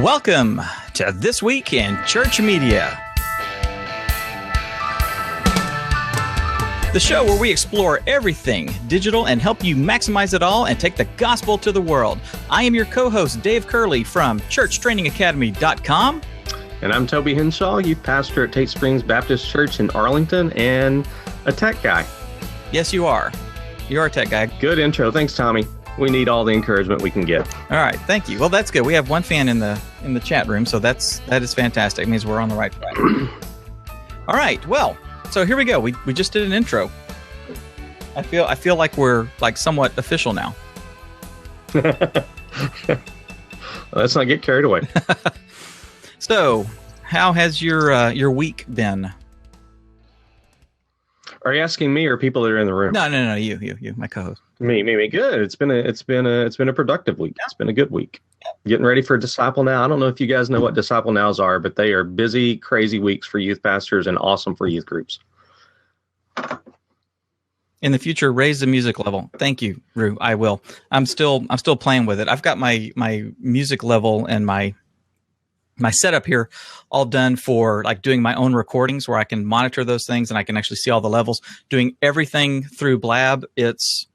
Welcome to This Week in Church Media, the show where we explore everything digital and help you maximize it all and take the gospel to the world. I am your co-host, Dave Curley from churchtrainingacademy.com. And I'm Toby Henshaw, youth pastor at Tate Springs Baptist Church in Arlington and a tech guy. Yes, you are. You're a tech guy. Good intro. Thanks, Tommy. We need all the encouragement we can get. All right. Thank you. Well, that's good. We have one fan in the chat room, so that is fantastic. It means we're on the right track. All right. Well, so here we go. We just did an intro. I feel like we're like somewhat official now. Let's not get carried away. So, how has your week been? Are you asking me or people that are in the room? No, you, my co-host. Me. Good. It's been a productive week. It's been a good week. Getting ready for Disciple Now. I don't know if you guys know what Disciple Nows are, but they are busy, crazy weeks for youth pastors and awesome for youth groups. In the future, raise the music level. Thank you, Rue. I will. I'm still playing with it. I've got my music level and my setup here all done for like doing my own recordings where I can monitor those things and I can actually see all the levels. Doing everything through Blab, it's,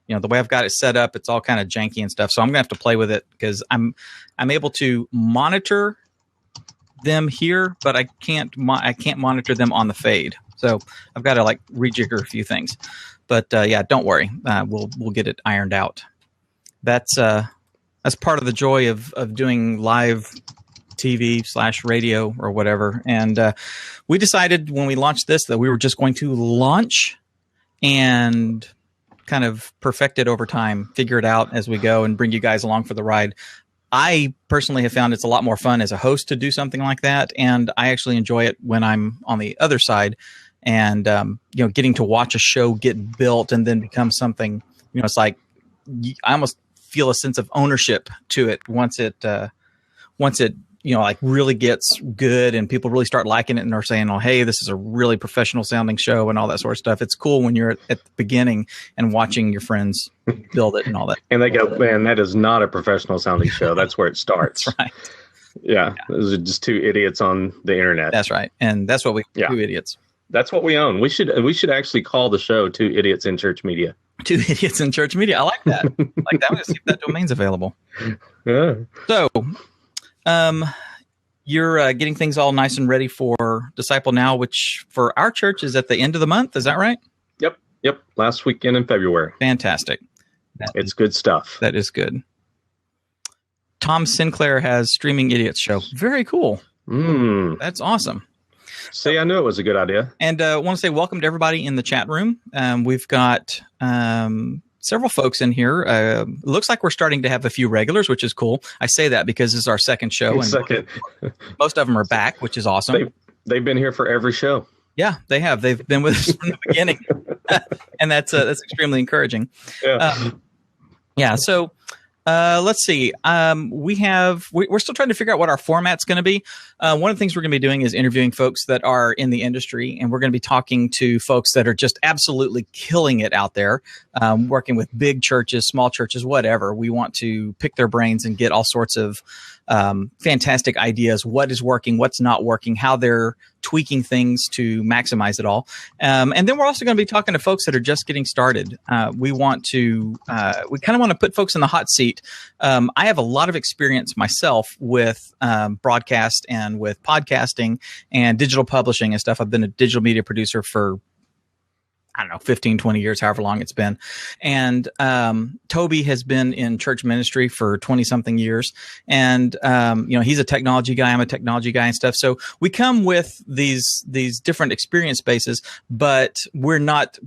the way I've got it set up, it's all kind of janky and stuff. So I'm gonna have to play with it because I'm able to monitor them here, but I can't monitor them on the fade. So I've got to like rejigger a few things. But yeah, don't worry, we'll get it ironed out. That's part of the joy of doing live TV/radio or whatever. And we decided when we launched this that we were just going to launch and kind of perfect it over time, figure it out as we go and bring you guys along for the ride. I personally have found it's a lot more fun as a host to do something like that. And I actually enjoy it when I'm on the other side and, getting to watch a show get built and then become something, it's like I almost feel a sense of ownership to it once it like really gets good and people really start liking it and are saying, oh, hey, this is a really professional sounding show and all that sort of stuff. It's cool when you're at the beginning and watching your friends build it and all that. And they go, man, that is not a professional sounding show. That's where it starts. That's right. Yeah. Those are just two idiots on the internet. That's right. And that's what two idiots. That's what we own. We should actually call the show Two Idiots in Church Media. Two Idiots in Church Media. I like that. I'm going to see if that domain's available. Yeah. So, you're getting things all nice and ready for Disciple Now, which for our church is at the end of the month. Is that right? Yep. Last weekend in February. Fantastic. It's good stuff. That is good. Tom Sinclair has Streaming Idiots show. Very cool. That's awesome. See, I knew it was a good idea. And I want to say welcome to everybody in the chat room. We've got several folks in here. Looks like we're starting to have a few regulars, which is cool. I say that because this is our second show. And most of them are back, which is awesome. They've been here for every show. Yeah, they have. They've been with us from the beginning. And that's extremely encouraging. Yeah. So let's see. We're still trying to figure out what our format's going to be. One of the things we're going to be doing is interviewing folks that are in the industry, and we're going to be talking to folks that are just absolutely killing it out there, working with big churches, small churches, whatever. We want to pick their brains and get all sorts of fantastic ideas, what is working, what's not working, how they're tweaking things to maximize it all. And then we're also going to be talking to folks that are just getting started. We kind of want to put folks in the hot seat. I have a lot of experience myself with broadcast and with podcasting and digital publishing and stuff. I've been a digital media producer for 15, 20 years, however long it's been. And Toby has been in church ministry for 20 something years. And, he's a technology guy. I'm a technology guy and stuff. So we come with these different experience bases, but we're not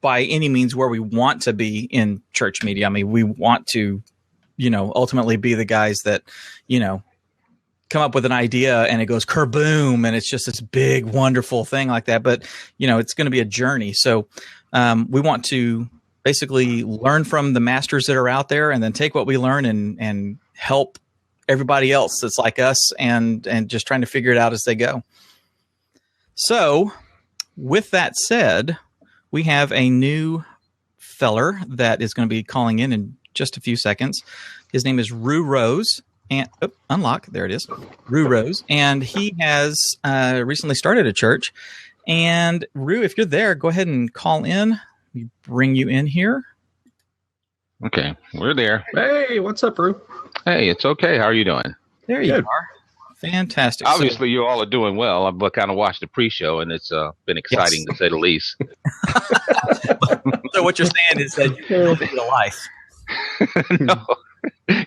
by any means where we want to be in church media. I mean, we want to, ultimately be the guys that, come up with an idea and it goes kerboom and it's just this big, wonderful thing like that. But, it's going to be a journey. So we want to basically learn from the masters that are out there and then take what we learn and help everybody else that's like us and just trying to figure it out as they go. So with that said, we have a new feller that is going to be calling in just a few seconds. His name is Rue Rose. and unlock. There it is, Rue Rose, and he has recently started a church. And Rue, if you're there, go ahead and call in. We bring you in here. Okay, we're there. Hey, what's up, Rue? Hey, it's okay. How are you doing? There you are. Fantastic. Obviously, you all are doing well. I've kind of watched the pre-show, and it's been exciting to say the least. So what you're saying is that you're living the life. No,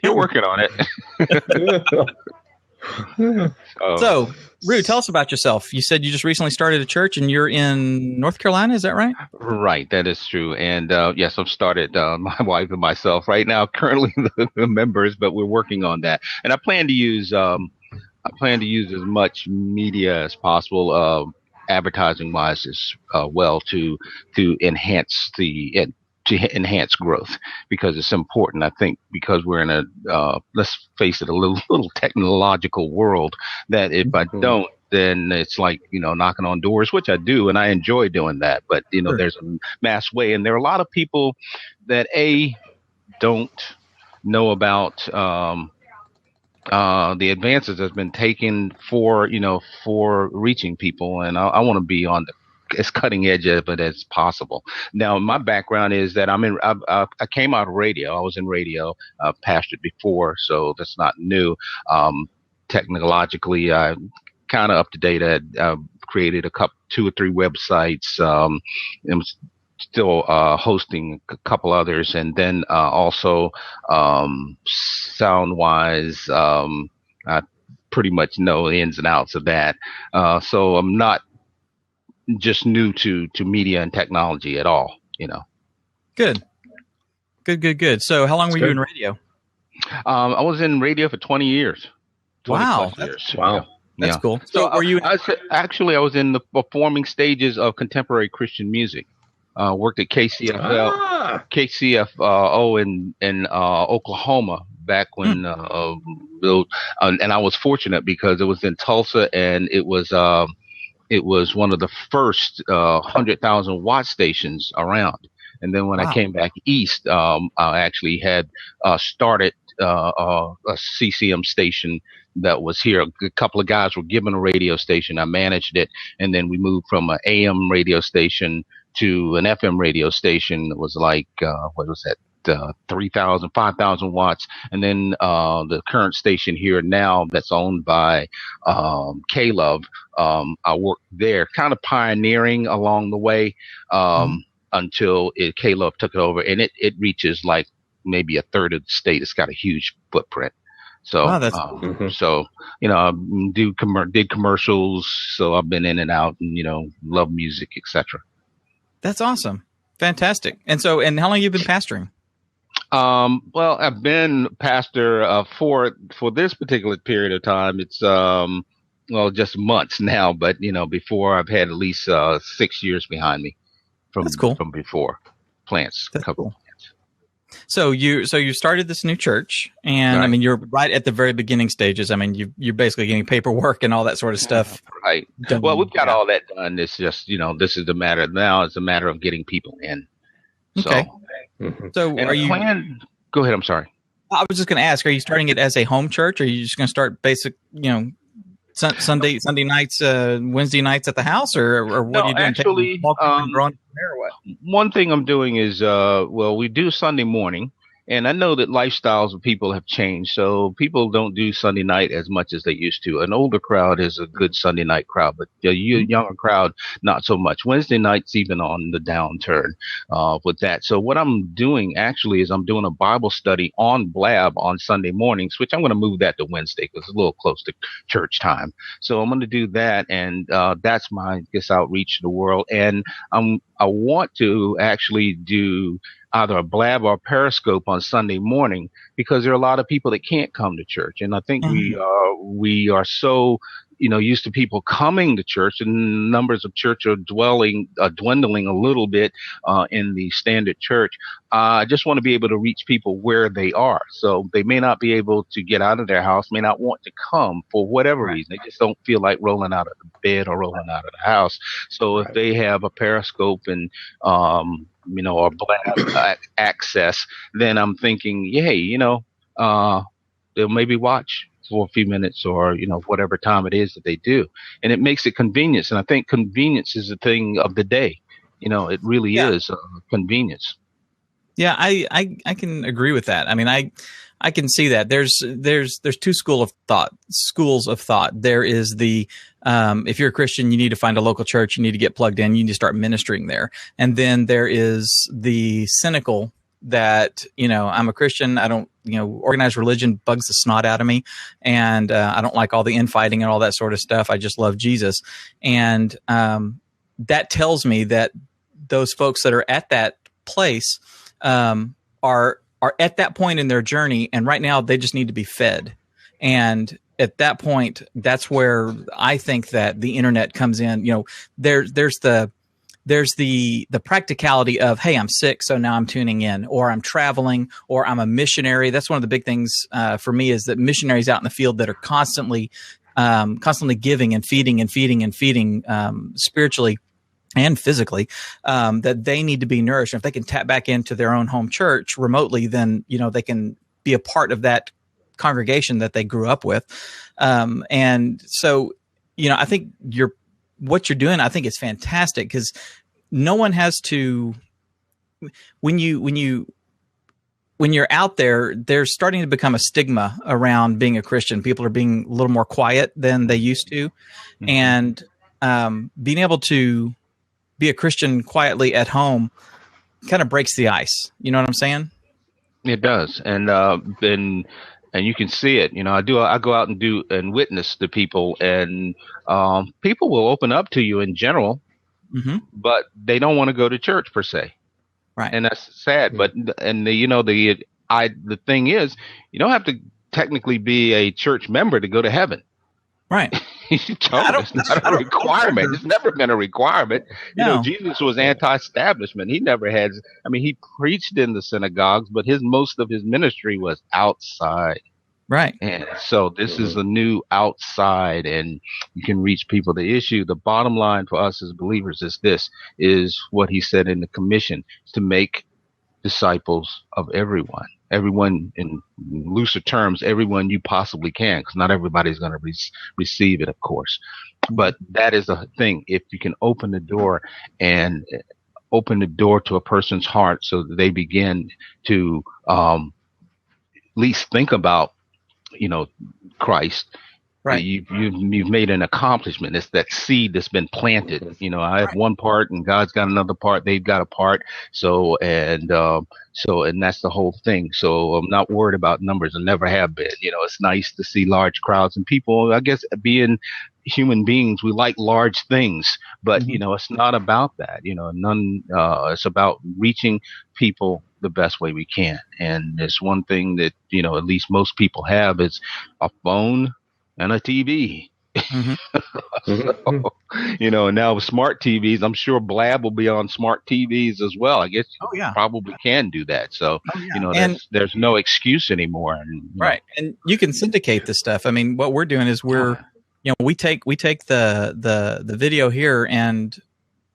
you're working on it. So, Rue, tell us about yourself. You said you just recently started a church, and you're in North Carolina. Is that right? Right, that is true. And yes, I've started my wife and myself right now, currently the members, but we're working on that. And I plan to use as much media as possible, advertising wise as well, to enhance enhance growth, because it's important. I think because we're in a let's face it, a little technological world, that if I don't, then it's like, knocking on doors, which I do, and I enjoy doing that. But Sure. There's a mass way, and there are a lot of people that don't know about the advances that's been taken for reaching people, and I want to be on as cutting edge of it as possible. Now, my background is that I came out of radio. I was in radio, pastored before, so that's not new. Technologically, I kind of up to date. I created 2 or 3 websites. And was still hosting a couple others, and then also sound wise, I pretty much know the ins and outs of that. So I'm not just new to media and technology at all. Good. So how long were you in radio? I was in radio for 20 years. 20 Wow. plus years. Wow. That's Yeah. cool. So were you? I was in the performing stages of contemporary Christian music. Worked at KCFO in Oklahoma back when and I was fortunate because it was in Tulsa, and it was one of the first 100,000 watt stations around. And then when I came back east, I actually had started a CCM station that was here. A couple of guys were given a radio station. I managed it, and then we moved from an AM radio station to an FM radio station. It was like, 3,000, 5,000 watts. And then the current station here now that's owned by K-Love, I worked there, kind of pioneering along the way until K-Love took it over. And it reaches like maybe a third of the state. It's got a huge footprint. So, that's so I did commercials. So I've been in and out, and love music, etc. That's awesome. Fantastic. And how long have you been pastoring? Well, I've been pastor for this particular period of time. It's just months now, but before, I've had at least 6 years behind me from before. Plants. That's cool. So you started this new church, and right. I mean, you're right at the very beginning stages. I mean, you're basically getting paperwork and all that sort of stuff. Right. Done. Well, we've got all that done. It's just, this is the matter now. It's a matter of getting people in. So, okay. So are you? Go ahead. I'm sorry. I was just going to ask: are you starting it as a home church, or are you just going to start basic, Sunday nights, Wednesday nights at the house, or what are you doing? Actually, one thing I'm doing is, we do Sunday morning, and I know that lifestyles of people have changed, so people don't do Sunday night as much as they used to. An older crowd is a good Sunday night crowd, but the younger crowd, not so much. Wednesday nights even on the downturn with that. So what I'm doing actually is I'm doing a Bible study on Blab on Sunday mornings, which I'm going to move that to Wednesday because it's a little close to church time. So I'm going to do that, and that's my outreach to the world. And I want to actually do either a Blab or a Periscope on Sunday morning, because there are a lot of people that can't come to church. And I think we are so, used to people coming to church, and numbers of church are dwindling a little bit in the standard church. I just want to be able to reach people where they are. So they may not be able to get out of their house, may not want to come for whatever reason. They just don't feel like rolling out of the bed or rolling out of the house. So if they have a Periscope and, or Blab access, then I'm thinking, hey, they'll maybe watch for a few minutes or, whatever time it is that they do. And it makes it convenience. And I think convenience is the thing of the day. It really is convenience. Yeah, I can agree with that. I mean, I can see that. There's two schools of thought. There is the if you're a Christian, you need to find a local church, you need to get plugged in, you need to start ministering there. And then there is the cynical that, I'm a Christian, I don't, organized religion bugs the snot out of me, and I don't like all the infighting and all that sort of stuff. I just love Jesus. And that tells me that those folks that are at that place are at that point in their journey, and right now they just need to be fed. And at that point, that's where I think that the internet comes in. There's the practicality of, hey, I'm sick, so now I'm tuning in, or I'm traveling, or I'm a missionary. That's one of the big things for me, is that missionaries out in the field that are constantly giving and feeding spiritually and physically, that they need to be nourished. And if they can tap back into their own home church remotely, then, they can be a part of that congregation that they grew up with. And so, I think what you're doing, I think is fantastic, because no one has to, when you're out there, there's starting to become a stigma around being a Christian. People are being a little more quiet than they used to. Mm-hmm. And being able to be a Christian quietly at home kind of breaks the ice. You know what I'm saying? It does. And you can see it. I go out and witness to people, and people will open up to you in general, mm-hmm. but they don't want to go to church per se. Right. And that's sad. But, the thing is, you don't have to technically be a church member to go to heaven. Right. It's not a requirement. It's never been a requirement. No. Jesus was anti-establishment. He never had. He preached in the synagogues, but most of his ministry was outside. Right. And so this is a new outside, and you can reach people. The bottom line for us as believers is what he said in the commission, to make disciples of everyone in looser terms, everyone you possibly can, because not everybody's going to receive it, of course. But that is the thing. If you can open the door to a person's heart, so that they begin to at least think about, Christ. Right. You've made an accomplishment. It's that seed that's been planted. I have one part, and God's got another part. They've got a part. So and that's the whole thing. So I'm not worried about numbers. I never have been. It's nice to see large crowds and people. I guess being human beings, we like large things, but mm-hmm. It's not about that. It's about reaching people the best way we can. And there's one thing that at least most people have is a phone and a TV. Mm-hmm. So, now with smart TVs, I'm sure Blab will be on smart TVs as well. I guess you probably can do that. So, there's no excuse anymore. Right. And you can syndicate this stuff. I mean, what we're doing is we take the video here, and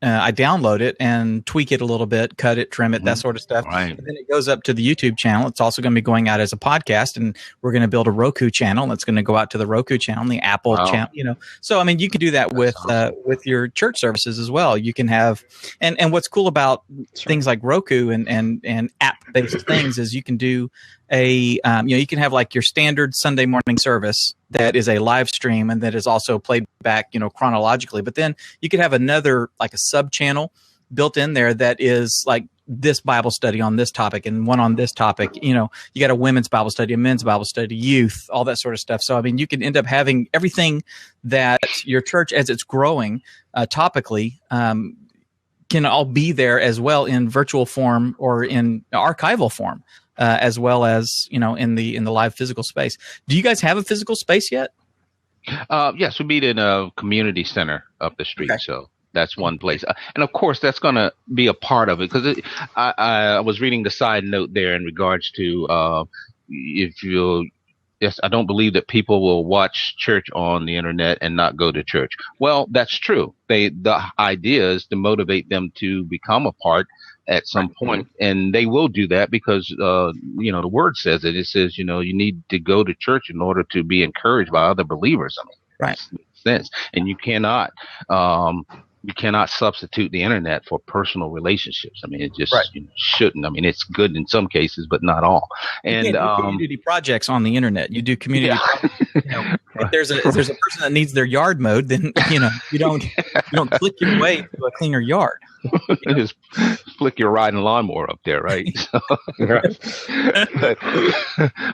I download it and tweak it a little bit, cut it, trim it, that sort of stuff. Right. And then it goes up to the YouTube channel. It's also going to be going out as a podcast, and we're going to build a Roku channel that's going to go out to the Roku channel, the Apple channel, So, I mean, you can do that with your church services as well. You can have, and what's cool about things like Roku and app-based things is you can do you can have like your standard Sunday morning service that is a live stream and that is also played back, chronologically. But then you could have another, like a sub channel built in there that is like this Bible study on this topic and one on this topic. You got a women's Bible study, a men's Bible study, youth, all that sort of stuff. So, I mean, you can end up having everything that your church, as it's growing topically, can all be there as well in virtual form or in archival form. As well as in the live physical space. Do you guys have a physical space yet? Yes, we meet in a community center up the street. Okay. So that's one place, and of course that's going to be a part of it, because I was reading the side note there in regards to Yes, I don't believe that people will watch church on the internet and not go to church. Well, that's true. The idea is to motivate them to become a part at some point, and they will do that because the word says it. It says you need to go to church in order to be encouraged by other believers. I mean, right. It makes sense, and you cannot substitute the internet for personal relationships. I mean, it just shouldn't. I mean, it's good in some cases, but not all. And you do community projects on the internet. You do community. If there's a person that needs their yard mowed, then you don't click your way to a cleaner yard. Just flick your riding lawnmower up there, right?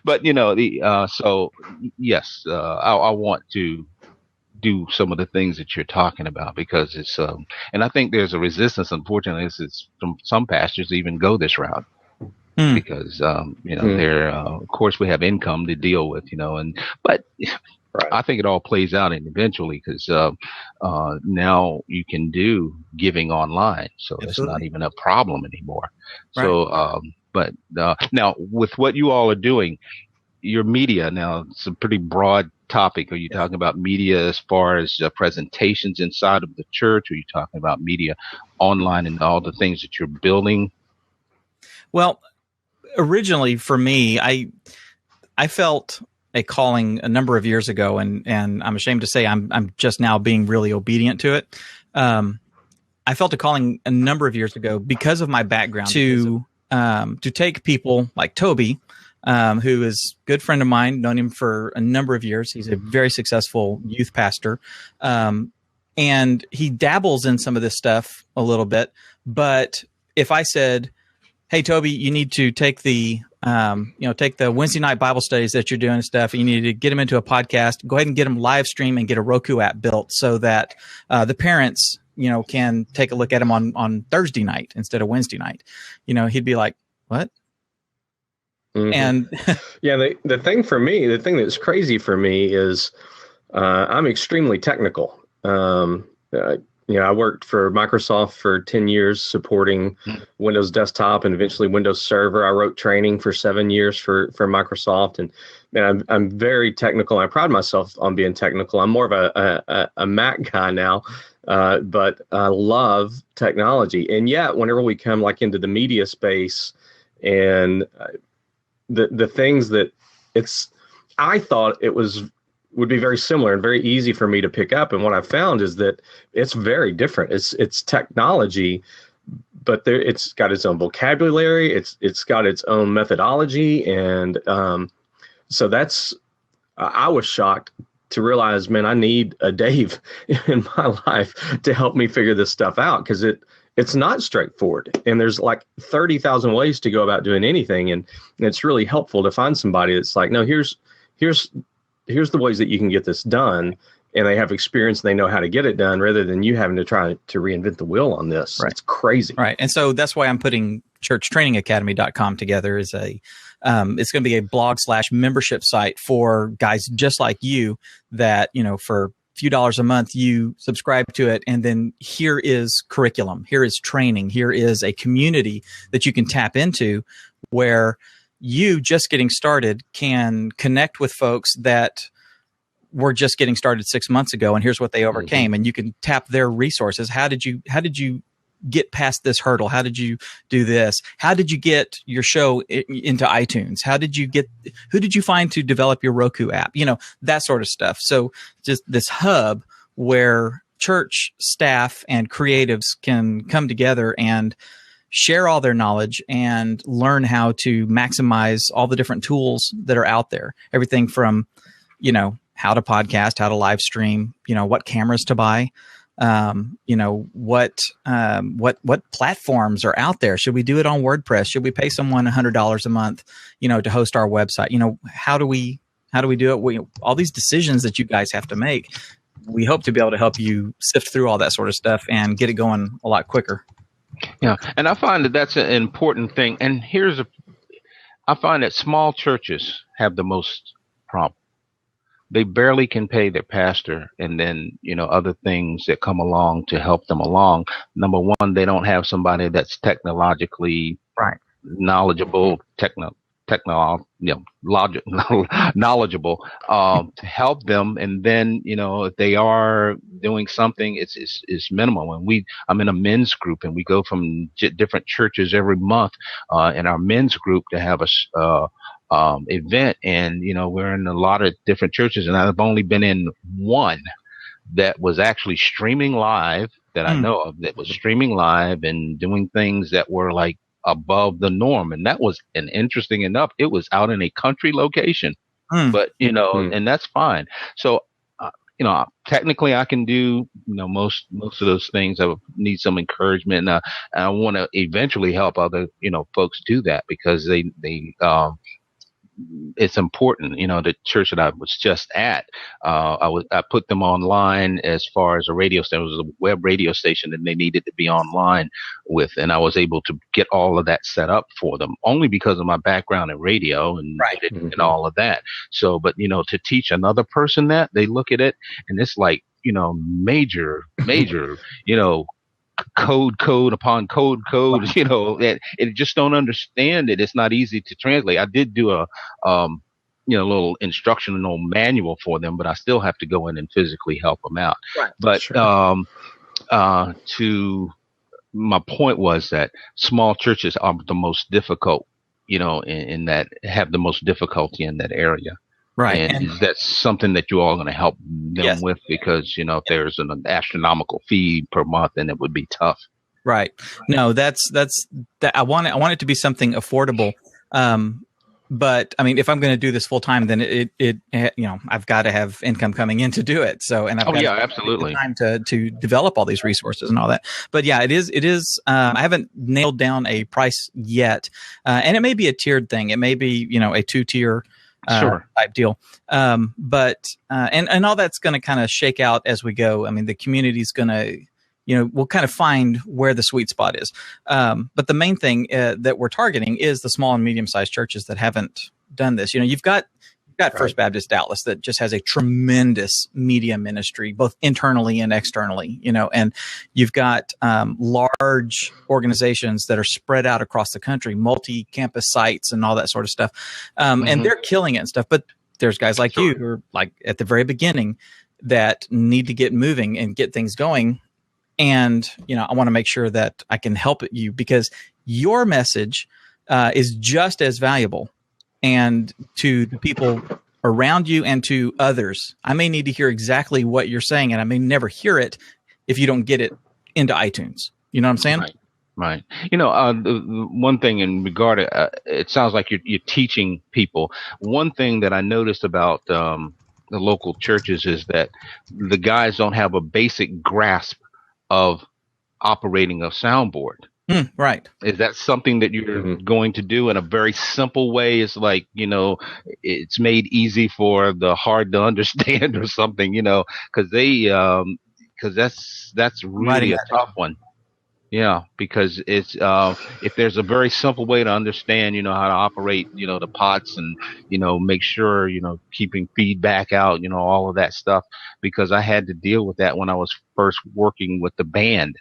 but so yes, I want to do some of the things that you're talking about because it's and I think there's a resistance, unfortunately, is from some pastors even go this route because they're of course we have income to deal with, but I think it all plays out eventually because now you can do giving online, so Absolutely. It's not even a problem anymore. Right. So but now with what you all are doing, your media, now it's a pretty broad topic. Are you talking about media as far as presentations inside of the church? Or are you talking about media online and all the things that you're building? Well, originally for me, I felt a calling a number of years ago, and I'm ashamed to say I'm just now being really obedient to it. I felt a calling a number of years ago because of my background to take people like Toby, who is a good friend of mine, known him for a number of years. He's a very successful youth pastor. And he dabbles in some of this stuff a little bit. But if I said, hey, Toby, you need to take the Wednesday night Bible studies that you're doing and stuff, and you need to get them into a podcast, go ahead and get them live stream and get a Roku app built so that the parents, can take a look at them on Thursday night instead of Wednesday night. He'd be like, what? Mm-hmm. And the thing that's crazy for me is I'm extremely technical. I worked for Microsoft for 10 years supporting Windows Desktop and eventually Windows Server. I wrote training for 7 years for Microsoft, and I'm very technical. I pride myself on being technical. I'm more of a Mac guy now, but I love technology. And yet, whenever we come into the media space and the things that I thought it would be very similar and very easy for me to pick up. And what I found is that it's very different. It's technology, but it's got its own vocabulary. It's got its own methodology. And so I was shocked to realize, man, I need a Dave in my life to help me figure this stuff out, because it's not straightforward. And there's 30,000 ways to go about doing anything. And it's really helpful to find somebody that's like, no, here's the ways that you can get this done. And they have experience and they know how to get it done, rather than you having to try to reinvent the wheel on this. Right. It's crazy. Right. And so that's why I'm putting churchtrainingacademy.com together as it's going to be a blog/membership site for guys just like you that, for few dollars a month, you subscribe to it, and then here is curriculum, here is training, here is a community that you can tap into where you just getting started can connect with folks that were just getting started 6 months ago, and here's what they overcame, and you can tap their resources. How did you get past this hurdle? How did you do this? How did you get your show into iTunes? Who did you find to develop your Roku app? That sort of stuff. So just this hub where church staff and creatives can come together and share all their knowledge and learn how to maximize all the different tools that are out there. Everything from, how to podcast, how to live stream, what cameras to buy, what platforms are out there. Should we do it on WordPress? Should we pay someone $100 a month, to host our website? How do we do it? All these decisions that you guys have to make, we hope to be able to help you sift through all that sort of stuff and get it going a lot quicker. Yeah. And I find that that's an important thing. And I find that small churches have the most problem. They barely can pay their pastor, and then, other things that come along to help them along. Number one, they don't have somebody that's technologically knowledgeable, knowledgeable, to help them. And then, if they are doing something, it's minimal. And I'm in a men's group, and we go from different churches every month, in our men's group to have a event. And, we're in a lot of different churches, and I've only been in one that was actually streaming live that I know of, that was streaming live and doing things that were like above the norm. And that was an interesting enough. It was out in a country location, but, and that's fine. So, technically I can do, most of those things. I would need some encouragement. And I want to eventually help other, folks do that, because it's important. The church that I was just at, I put them online as far as a radio station. It was a web radio station that they needed to be online with, and I was able to get all of that set up for them only because of my background in radio and and all of that. So, but to teach another person that, they look at it and it's like, major, code upon code, that it just don't understand it. It's not easy to translate. I did do a little instructional manual for them, but I still have to go in and physically help them out. Right. But to my point was that small churches are the most difficult, in that have the most difficulty in that area. Right. And that's something that you all are going to help them with, because, if there's an astronomical fee per month, then it would be tough. Right. No, that's I want it to be something affordable. But I mean, if I'm going to do this full time, then it I've got to have income coming in to do it. So, and I've got absolutely time to develop all these resources and all that. But yeah, it is. I haven't nailed down a price yet, and it may be a tiered thing. It may be a 2-tier type deal. But all that's going to kind of shake out as we go. I mean, the community's going to, we'll kind of find where the sweet spot is. But the main thing that we're targeting is the small and medium-sized churches that haven't done this. You've got First Baptist Dallas that just has a tremendous media ministry, both internally and externally, and you've got large organizations that are spread out across the country, multi-campus sites and all that sort of stuff. And they're killing it and stuff. But there's guys like you who are like at the very beginning that need to get moving and get things going. And, I want to make sure that I can help you, because your message is just as valuable, and to the people around you and to others. I may need to hear exactly what you're saying, and I may never hear it if you don't get it into iTunes. You know what I'm saying? Right. The one thing in regard to, it sounds like you're teaching people. One thing that I noticed about the local churches is that the guys don't have a basic grasp of operating a soundboard. Right. Is that something that you're going to do in a very simple way? It's like, it's made easy for the hard to understand or something, because that's really a tough one. Yeah, because it's if there's a very simple way to understand, how to operate, the pots and, make sure, keeping feedback out, all of that stuff, because I had to deal with that when I was first working with the band.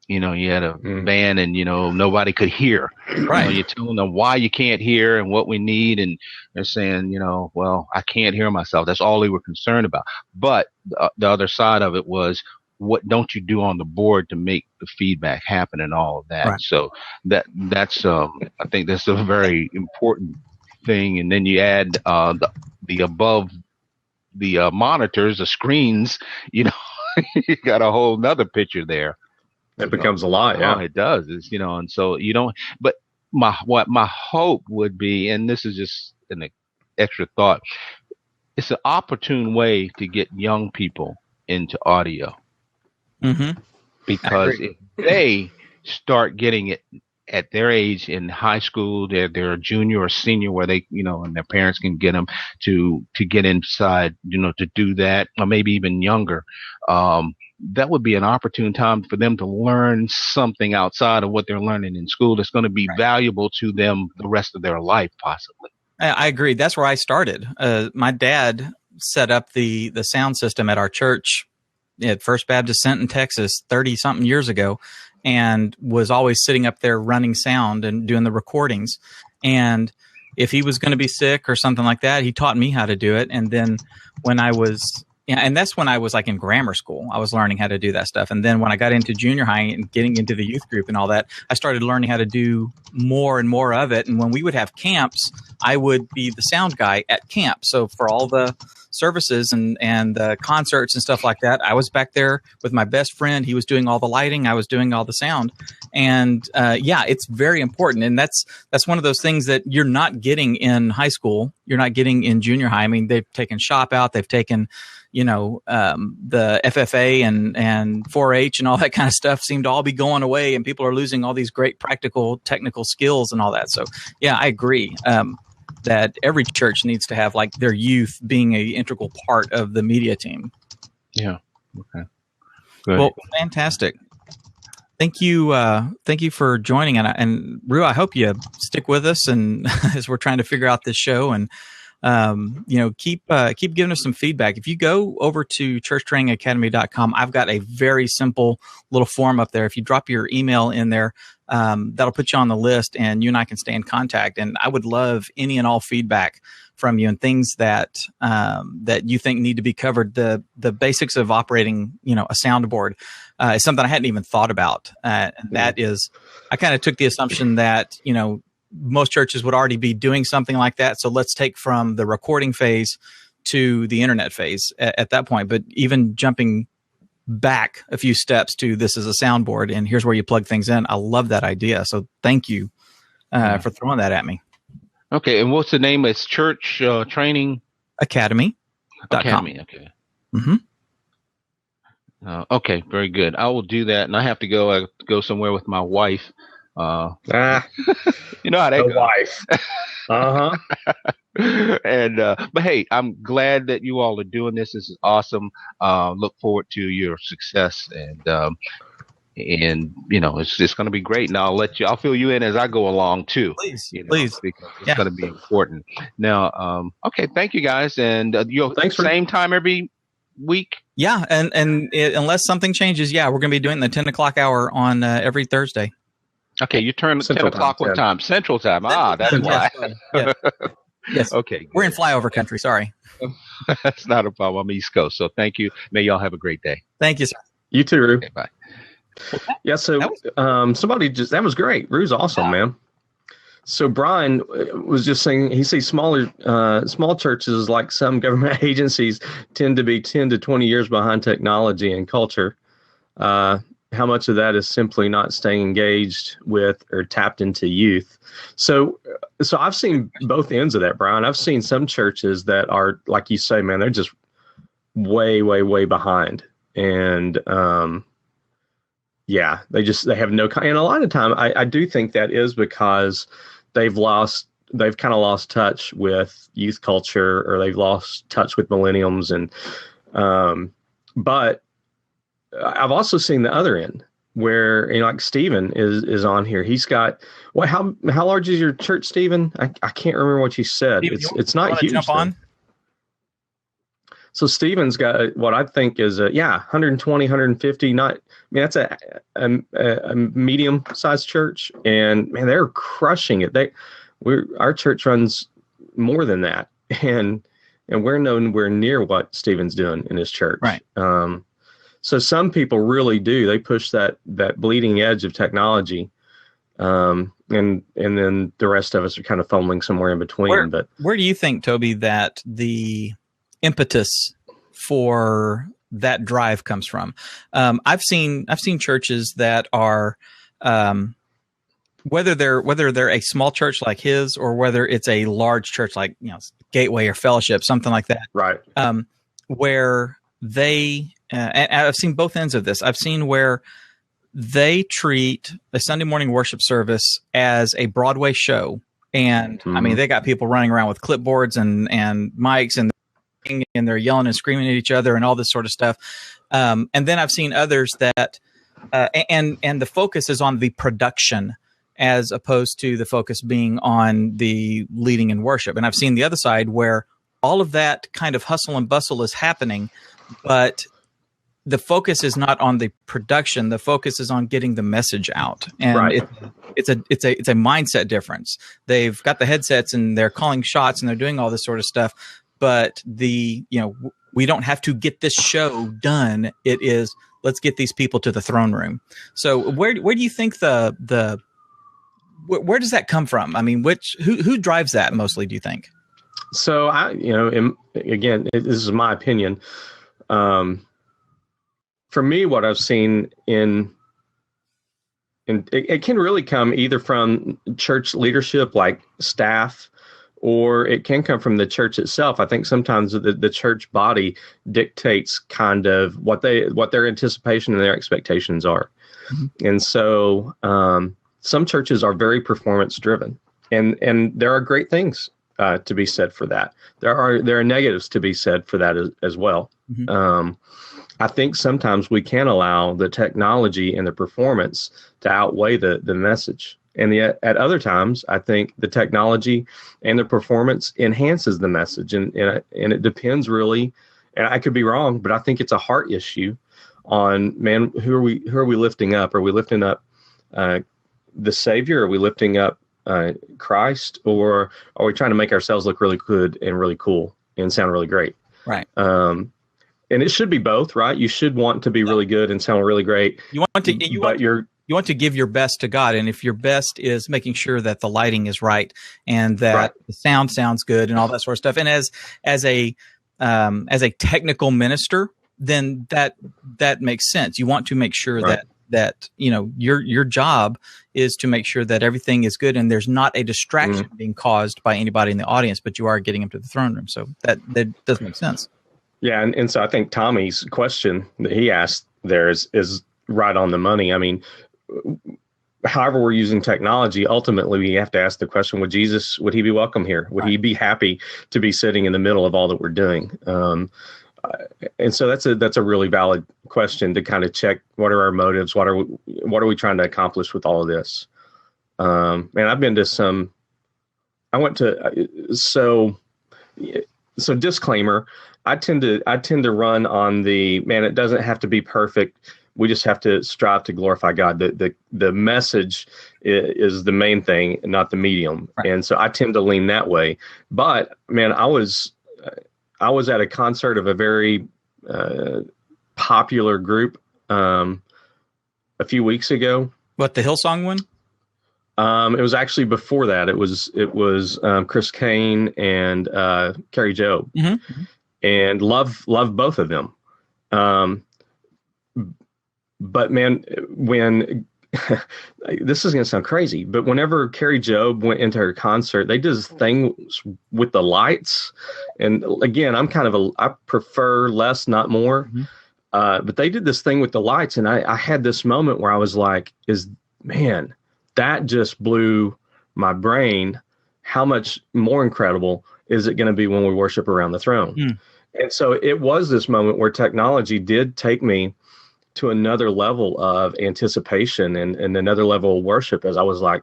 You had a band and, nobody could hear. Right. You're telling them why you can't hear and what we need. And they're saying, well, I can't hear myself. That's all they were concerned about. But the other side of it was, what don't you do on the board to make the feedback happen and all of that? Right. So that's I think that's a very important thing. And then you add the above the monitors, the screens, you got a whole nother picture there. It becomes a lot. Yeah, it does. It's, and so you don't, but my hope would be, and this is just an extra thought, it's an opportune way to get young people into audio. Because if they start getting it at their age in high school, they're a junior or senior, where they, and their parents can get them to get inside, to do that, or maybe even younger. That would be an opportune time for them to learn something outside of what they're learning in school that's going to be valuable to them the rest of their life, possibly. I agree. That's where I started. My dad set up the sound system at our church at First Baptist Sinton, Texas, 30-something years ago, and was always sitting up there running sound and doing the recordings. And if he was going to be sick or something like that, he taught me how to do it. And then when I was, and that's when I was like in grammar school, I was learning how to do that stuff. And then when I got into junior high and getting into the youth group and all that, I started learning how to do more and more of it. And when we would have camps, I would be the sound guy at camp. So for all the services and concerts and stuff like that, I was back there with my best friend. He was doing all the lighting. I was doing all the sound. And yeah, it's very important. And that's one of those things that you're not getting in high school. You're not getting in junior high. I mean, they've taken shop out. They've taken, the FFA and 4-H and all that kind of stuff seem to all be going away, and people are losing all these great practical technical skills and all that. So yeah, I agree. That every church needs to have like their youth being a integral part of the media team. Yeah. Okay. Good. Well, fantastic. Thank you for joining, and Rue, I hope you stick with us and as we're trying to figure out this show, and keep giving us some feedback. If you go over to churchtrainingacademy.com, I've got a very simple little form up there. If you drop your email in there, that'll put you on the list, and you and I can stay in contact. And I would love any and all feedback from you and things that you think need to be covered. The basics of operating, a soundboard is something I hadn't even thought about. And that is, I kind of took the assumption that, most churches would already be doing something like that. So let's take from the recording phase to the internet phase at that point. But even jumping back a few steps to this is a soundboard and here's where you plug things in. I love that idea. So thank you for throwing that at me. Okay. And what's the name? It's Church Training Academy. Academy. Okay. Mm-hmm. Okay. Very good. I will do that. And I have to go somewhere with my wife. You know how that goes. Wife. And but hey, I'm glad that you all are doing this. This is awesome. Look forward to your success, and it's going to be great. And I'll fill you in as I go along too. Please, because it's going to be important. Now, okay, thank you guys, and thanks for same time every week. Yeah, and unless something changes, we're going to be doing the 10 o'clock hour on every Thursday. Okay, you turn Central 10 o'clock what time? Central time. That's why. Yeah. Yes. Okay. We're in flyover country. Sorry. That's not a problem. I'm East Coast. So thank you. May y'all have a great day. Thank you, sir. You too, Rue. Okay, bye. Yeah, so that was great. Rue's awesome, man. So Brian was just saying he sees small churches like some government agencies tend to be 10 to 20 years behind technology and culture. How much of that is simply not staying engaged with or tapped into youth? So I've seen both ends of that, Brian. I've seen some churches that are, like you say, man, they're just way, way, way behind. And they have no, and a lot of time I do think that is because they've kind of lost touch with youth culture, or they've lost touch with millenniums. And, but I've also seen the other end where, like Stephen is on here. He's got, how large is your church, Stephen? I can't remember what you said. It's not huge. Jump on? So Stephen's got what I think is 120, 150. That's a medium sized church, and man, they're crushing it. Our church runs more than that, and we're nowhere near what Stephen's doing in his church. Right. So some people really do. They push that bleeding edge of technology, and then the rest of us are kind of fumbling somewhere in between. Where do you think, Toby, that the impetus for that drive comes from? I've seen churches that are, whether they're a small church like his, or whether it's a large church like Gateway or Fellowship, something like that, right? Where they and I've seen both ends of this. I've seen where they treat a Sunday morning worship service as a Broadway show. And I mean, they got people running around with clipboards and mics, and they're yelling and screaming at each other and all this sort of stuff. And then I've seen others that, and the focus is on the production as opposed to the focus being on the leading in worship. And I've seen the other side where all of that kind of hustle and bustle is happening, but the focus is not on the production. The focus is on getting the message out, and Right. it's a mindset difference. They've got the headsets and they're calling shots and they're doing all this sort of stuff, but we don't have to get this show done. It is, let's get these people to the throne room. So where do you think where does that come from? I mean, who drives that mostly, do you think? So again, this is my opinion. For me, what I've seen it can really come either from church leadership, like staff, or it can come from the church itself. I think sometimes the church body dictates kind of what their anticipation and their expectations are. Mm-hmm. And so some churches are very performance driven, and there are great things to be said for that. There are negatives to be said for that as well. Mm-hmm. I think sometimes we can allow the technology and the performance to outweigh the message. And yet at other times, I think the technology and the performance enhances the message. And it depends really, and I could be wrong, but I think it's a heart issue on, man, who are we lifting up? Are we lifting up the Savior? Are we lifting up Christ? Or are we trying to make ourselves look really good and really cool and sound really great? Right. And it should be both, right? You should want to be really good and sound really great. You want to give your best to God, and if your best is making sure that the lighting is right and that the sound sounds good and all that sort of stuff, and as a technical minister, then that makes sense. You want to make sure that your job is to make sure that everything is good and there's not a distraction being caused by anybody in the audience, but you are getting them to the throne room. So that does make sense. Yeah, and so I think Tommy's question that he asked there is right on the money. I mean, however we're using technology, ultimately we have to ask the question: would he be welcome here? Would he be happy to be sitting in the middle of all that we're doing? And so that's a really valid question to kind of check. What are our motives? What are we trying to accomplish with all of this? And I've been to some. I went to so disclaimer. I tend to run on the, man, it doesn't have to be perfect. We just have to strive to glorify God. The message is the main thing, not the medium. Right. And so I tend to lean that way. But man, I was at a concert of a very popular group a few weeks ago. What, the Hillsong one? It was actually before that. It was Chris Kane and Carrie Job. Mm-hmm. And love both of them. But man, when this is going to sound crazy, but whenever Carrie Job went into her concert, they did this thing with the lights. And again, I prefer less, not more. Mm-hmm. But they did this thing with the lights. And I had this moment where I was like, that just blew my brain. How much more incredible is it going to be when we worship around the throne? Mm. And so it was this moment where technology did take me to another level of anticipation and another level of worship, as I was like,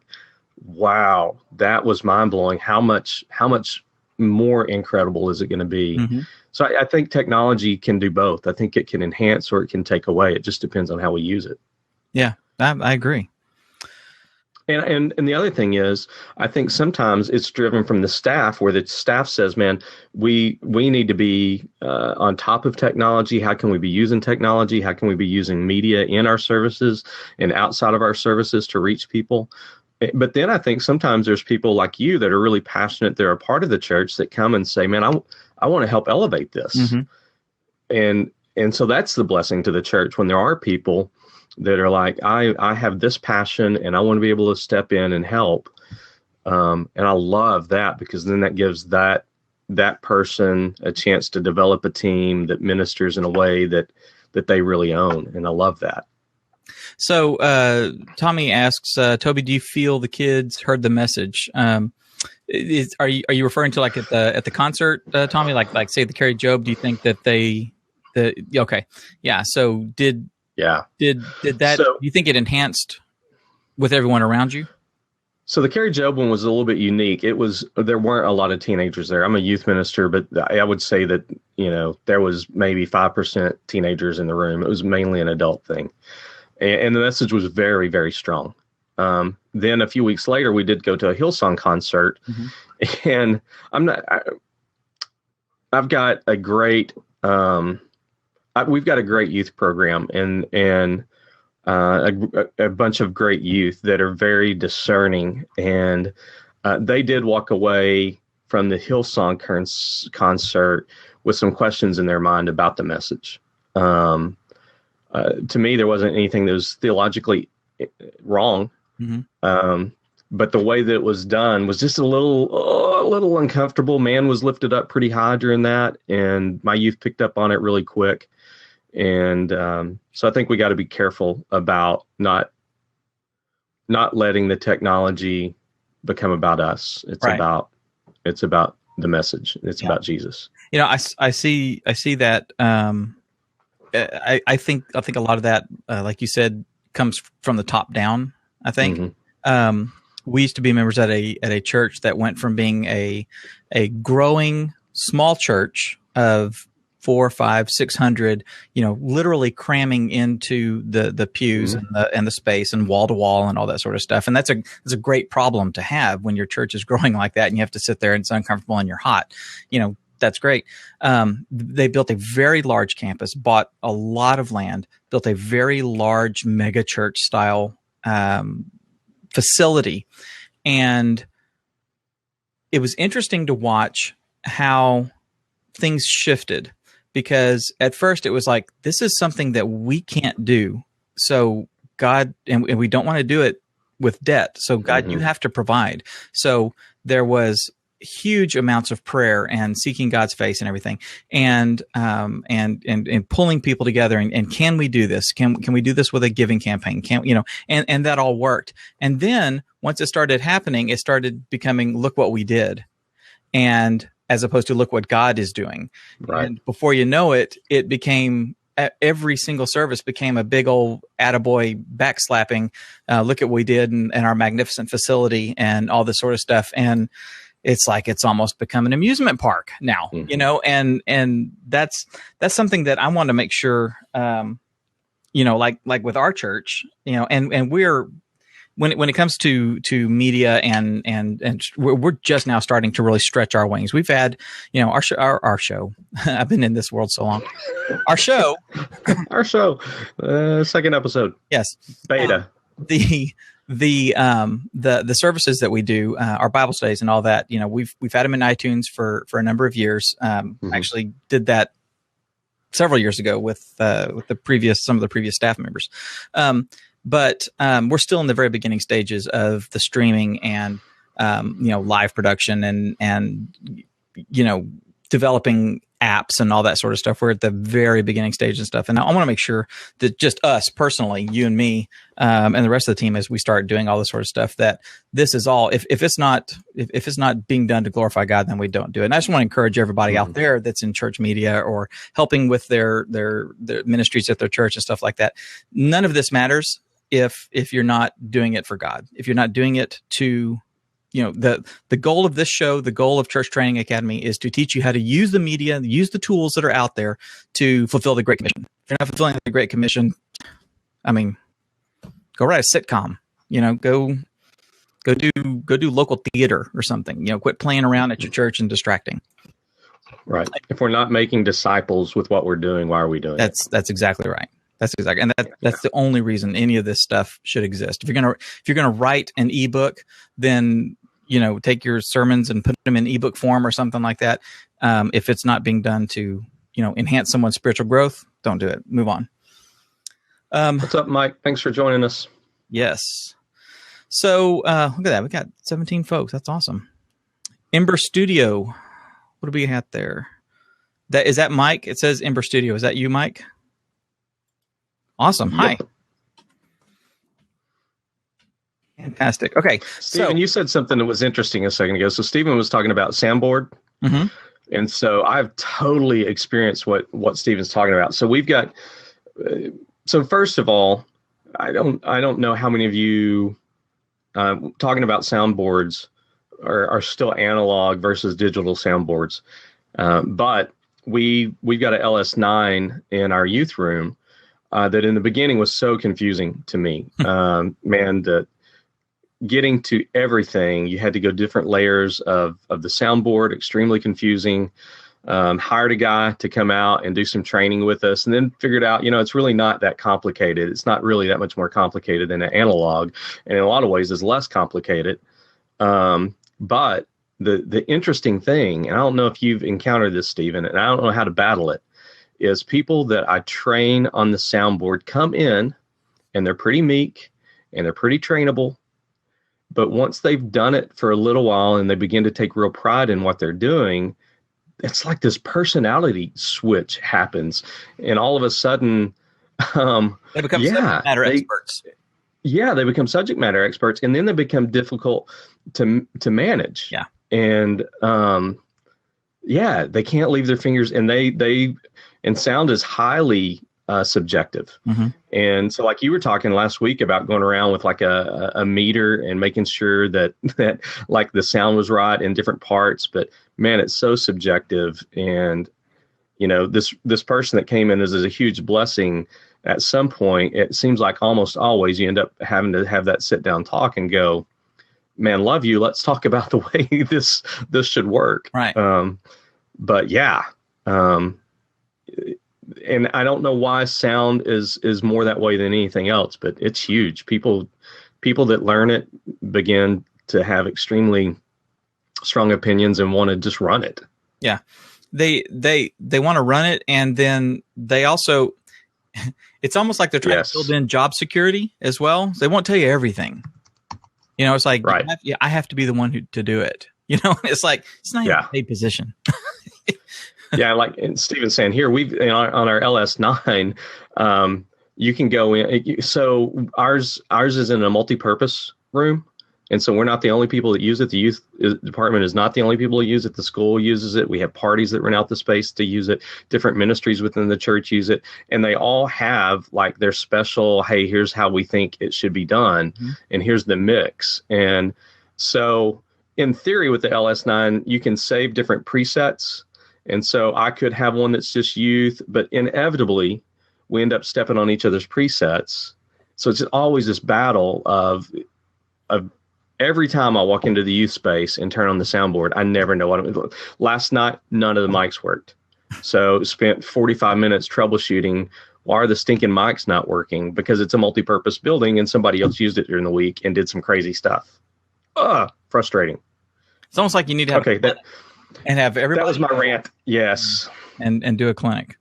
wow, that was mind blowing. How much more incredible is it going to be? Mm-hmm. So I think technology can do both. I think it can enhance or it can take away. It just depends on how we use it. Yeah, I agree. And the other thing is, I think sometimes it's driven from the staff, where the staff says, man, we need to be on top of technology. How can we be using technology? How can we be using media in our services and outside of our services to reach people? But then I think sometimes there's people like you that are really passionate. They're a part of the church that come and say, man, I want to help elevate this. Mm-hmm. And so that's the blessing to the church, when there are people that are like, I have this passion and I want to be able to step in and help. And I love that, because then that gives that person a chance to develop a team that ministers in a way that they really own. And I love that. So Tommy asks, Toby, do you feel the kids heard the message? Are you referring to like at the concert, Tommy, like say the Carrie Job? Do you think that okay. Yeah. So did that, do you think it enhanced with everyone around you? So the Carrie Job one was a little bit unique. There weren't a lot of teenagers there. I'm a youth minister, but I would say that, there was maybe 5% teenagers in the room. It was mainly an adult thing. And the message was very, very strong. Then a few weeks later, we did go to a Hillsong concert, and I've got a great, we've got a great youth program, and a bunch of great youth that are very discerning, and they did walk away from the Hillsong concert with some questions in their mind about the message. To me, there wasn't anything that was theologically wrong, but the way that it was done was just a little uncomfortable. Man was lifted up pretty high during that, and my youth picked up on it really quick. And so I think we got to be careful about not letting the technology become about us. It's about the message. It's about Jesus. I see that. I think a lot of that, like you said, comes from the top down. I think we used to be members at a church that went from being a growing small church of 400, 500, 600, literally cramming into the pews and the space and wall to wall and all that sort of stuff. And that's a great problem to have when your church is growing like that and you have to sit there and it's uncomfortable and you're hot. That's great. They built a very large campus, bought a lot of land, built a very large mega church style facility. And it was interesting to watch how things shifted. Because at first it was like, this is something that we can't do. So God, and we don't want to do it with debt. So God, you have to provide. So there was huge amounts of prayer and seeking God's face and everything, and pulling people together. And can we do this? Can we do this with a giving campaign? And that all worked. And then once it started happening, it started becoming, look what we did. And as opposed to look what God is doing. Right. And before you know it, it became, every single service became a big old attaboy backslapping. Look at what we did in our magnificent facility and all this sort of stuff. And it's like, it's almost become an amusement park now, and that's something that I want to make sure, like with our church, and we're, when it comes to media and we're just now starting to really stretch our wings. We've had, our show. I've been in this world so long. Our show, second episode. Yes, beta. The services that we do, our Bible studies and all that. We've had them in iTunes for a number of years. Actually did that several years ago with some of the previous staff members. But we're still in the very beginning stages of the streaming and live production and developing apps and all that sort of stuff. We're at the very beginning stage and stuff. And I want to make sure that just us personally, you and me, and the rest of the team, as we start doing all this sort of stuff, that this is all, if it's not being done to glorify God, then we don't do it. And I just want to encourage everybody out there that's in church media or helping with their ministries at their church and stuff like that. None of this matters if you're not doing it for God, if you're not doing it to, the goal of this show, the goal of Church Training Academy is to teach you how to use the media, use the tools that are out there to fulfill the Great Commission. If you're not fulfilling the Great Commission, go write a sitcom, go do local theater or something, quit playing around at your church and distracting. Right. If we're not making disciples with what we're doing, why are we doing it? That's exactly right. That's the only reason any of this stuff should exist. If you're gonna write an ebook, then take your sermons and put them in ebook form or something like that. If it's not being done to enhance someone's spiritual growth, don't do it. Move on. What's up, Mike? Thanks for joining us. Yes. So look at that. We got 17 folks. That's awesome. Ember Studio. What do we have there? Is that Mike? It says Ember Studio. Is that you, Mike? Awesome. Hi. Yep. Fantastic. Okay. Stephen, you said something that was interesting a second ago. So Stephen was talking about Soundboard. And so I've totally experienced what Stephen's talking about. So we've got, so first of all, I don't know how many of you talking about soundboards are still analog versus digital soundboards. But we've got an LS9 in our youth room that in the beginning was so confusing to me. Getting to everything, you had to go different layers of the soundboard, extremely confusing. Hired a guy to come out and do some training with us, and then figured out, it's really not that complicated. It's not really that much more complicated than an analog, and in a lot of ways is less complicated. But the interesting thing, and I don't know if you've encountered this, Stephen, and I don't know how to battle it, is people that I train on the soundboard come in and they're pretty meek and they're pretty trainable. But once they've done it for a little while and they begin to take real pride in what they're doing, it's like this personality switch happens. And all of a sudden, they become subject matter experts. Yeah, they become subject matter experts, and then they become difficult to manage. Yeah. And they can't leave their fingers, and and sound is highly subjective. Mm-hmm. And so, like you were talking last week about going around with like a meter and making sure that like the sound was right in different parts, but man, it's so subjective. And this person that came in is a huge blessing. At some point, it seems like almost always you end up having to have that sit down talk and go, man, love you. Let's talk about the way this should work. Right. But yeah. And I don't know why sound is more that way than anything else, but it's huge. People that learn it begin to have extremely strong opinions and want to just run it. Yeah. They want to run it, and then they also, it's almost like they're trying to build in job security as well. They won't tell you everything. It's like, right. I have to be the one to do it. It's like, it's not even a paid position. Yeah, like Stephen's saying here, we've on our LS9, you can go in. So ours is in a multi-purpose room, and so we're not the only people that use it. The youth department is not the only people that use it. The school uses it. We have parties that rent out the space to use it. Different ministries within the church use it, and they all have like their special. Hey, here's how we think it should be done, and here's the mix. And so, in theory, with the LS9, you can save different presets. And so I could have one that's just youth, but inevitably we end up stepping on each other's presets. So it's always this battle of every time I walk into the youth space and turn on the soundboard, I never know what I'm doing. Last night, none of the mics worked. So spent 45 minutes troubleshooting. Why are the stinking mics not working? Because it's a multi-purpose building and somebody else used it during the week and did some crazy stuff. Frustrating. It's almost like you need to have and have everybody. That was my rant. Yes. And do a clinic.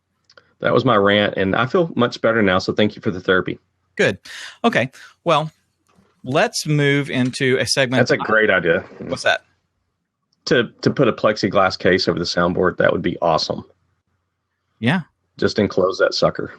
That was my rant, and I feel much better now. So thank you for the therapy. Good. Okay. Well, let's move into a segment. That's a great idea. What's that? To put a plexiglass case over the soundboard. That would be awesome. Yeah. Just enclose that sucker.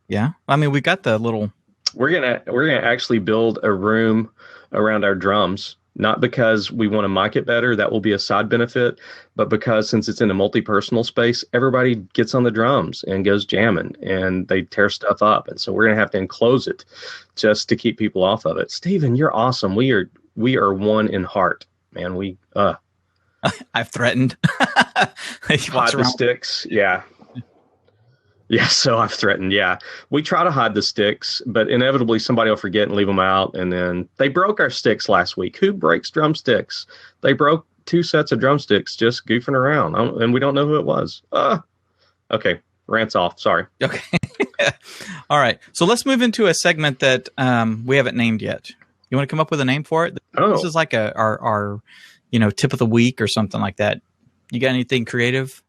Yeah. I mean, we got the little. We're gonna actually build a room around our drums. Not because we want to mic it better, that will be a side benefit, but because since it's in a multi-personal space, everybody gets on the drums and goes jamming and they tear stuff up. And so we're going to have to enclose it just to keep people off of it. Stephen, you're awesome. We are one in heart, man. I've threatened. Hide the sticks. Yeah. Yeah, so I've threatened. Yeah, we try to hide the sticks, but inevitably somebody will forget and leave them out. And then they broke our sticks last week. Who breaks drumsticks? They broke 2 sets of drumsticks just goofing around, and we don't know who it was. Okay, rant's off. Sorry. Okay. All right. So let's move into a segment that we haven't named yet. You want to come up with a name for it? Oh. This is like our tip of the week or something like that. You got anything creative?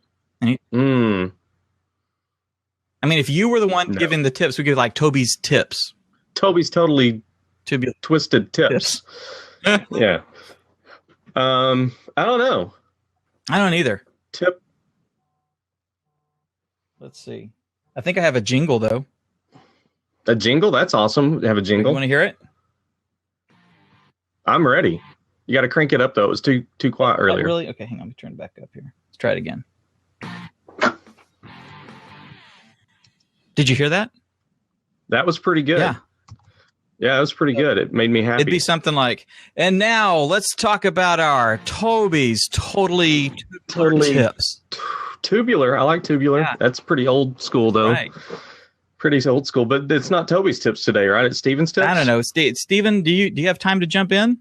I mean, if you were the one giving the tips, we could like Toby's tips. Toby's totally twisted tips. Yeah. I don't know. I don't either. Tip. Let's see. I think I have a jingle though. A jingle? That's awesome. Have a jingle. You want to hear it? I'm ready. You got to crank it up though. It was too quiet earlier. Really? Okay, hang on. Let me turn it back up here. Let's try it again. Did you hear that? That was pretty good. Yeah, it was pretty good. It made me happy. It'd be something like, and now let's talk about our Toby's totally tips. Tubular. I like tubular. Yeah. That's pretty old school, though. Right. Pretty old school, but it's not Toby's tips today, right? It's Stephen's tips. I don't know. Stephen, do you have time to jump in?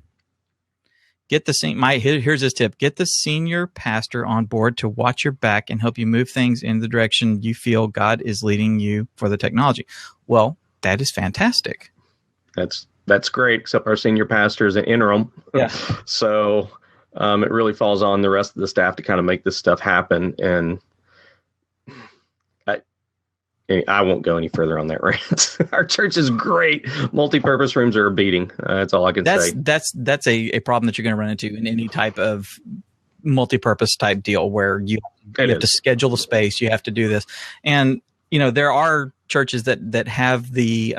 Get the here's his tip. Get the senior pastor on board to watch your back and help you move things in the direction you feel God is leading you for the technology. Well, that is fantastic. That's great, except our senior pastor is an interim. Yeah. So it really falls on the rest of the staff to kind of make this stuff happen. And I won't go any further on that rant. Our church is great. Multi-purpose rooms are a beating. That's all I can say. That's a problem that you're going to run into in any type of multi-purpose type deal where you have to schedule the space. You have to do this. And, there are churches that have the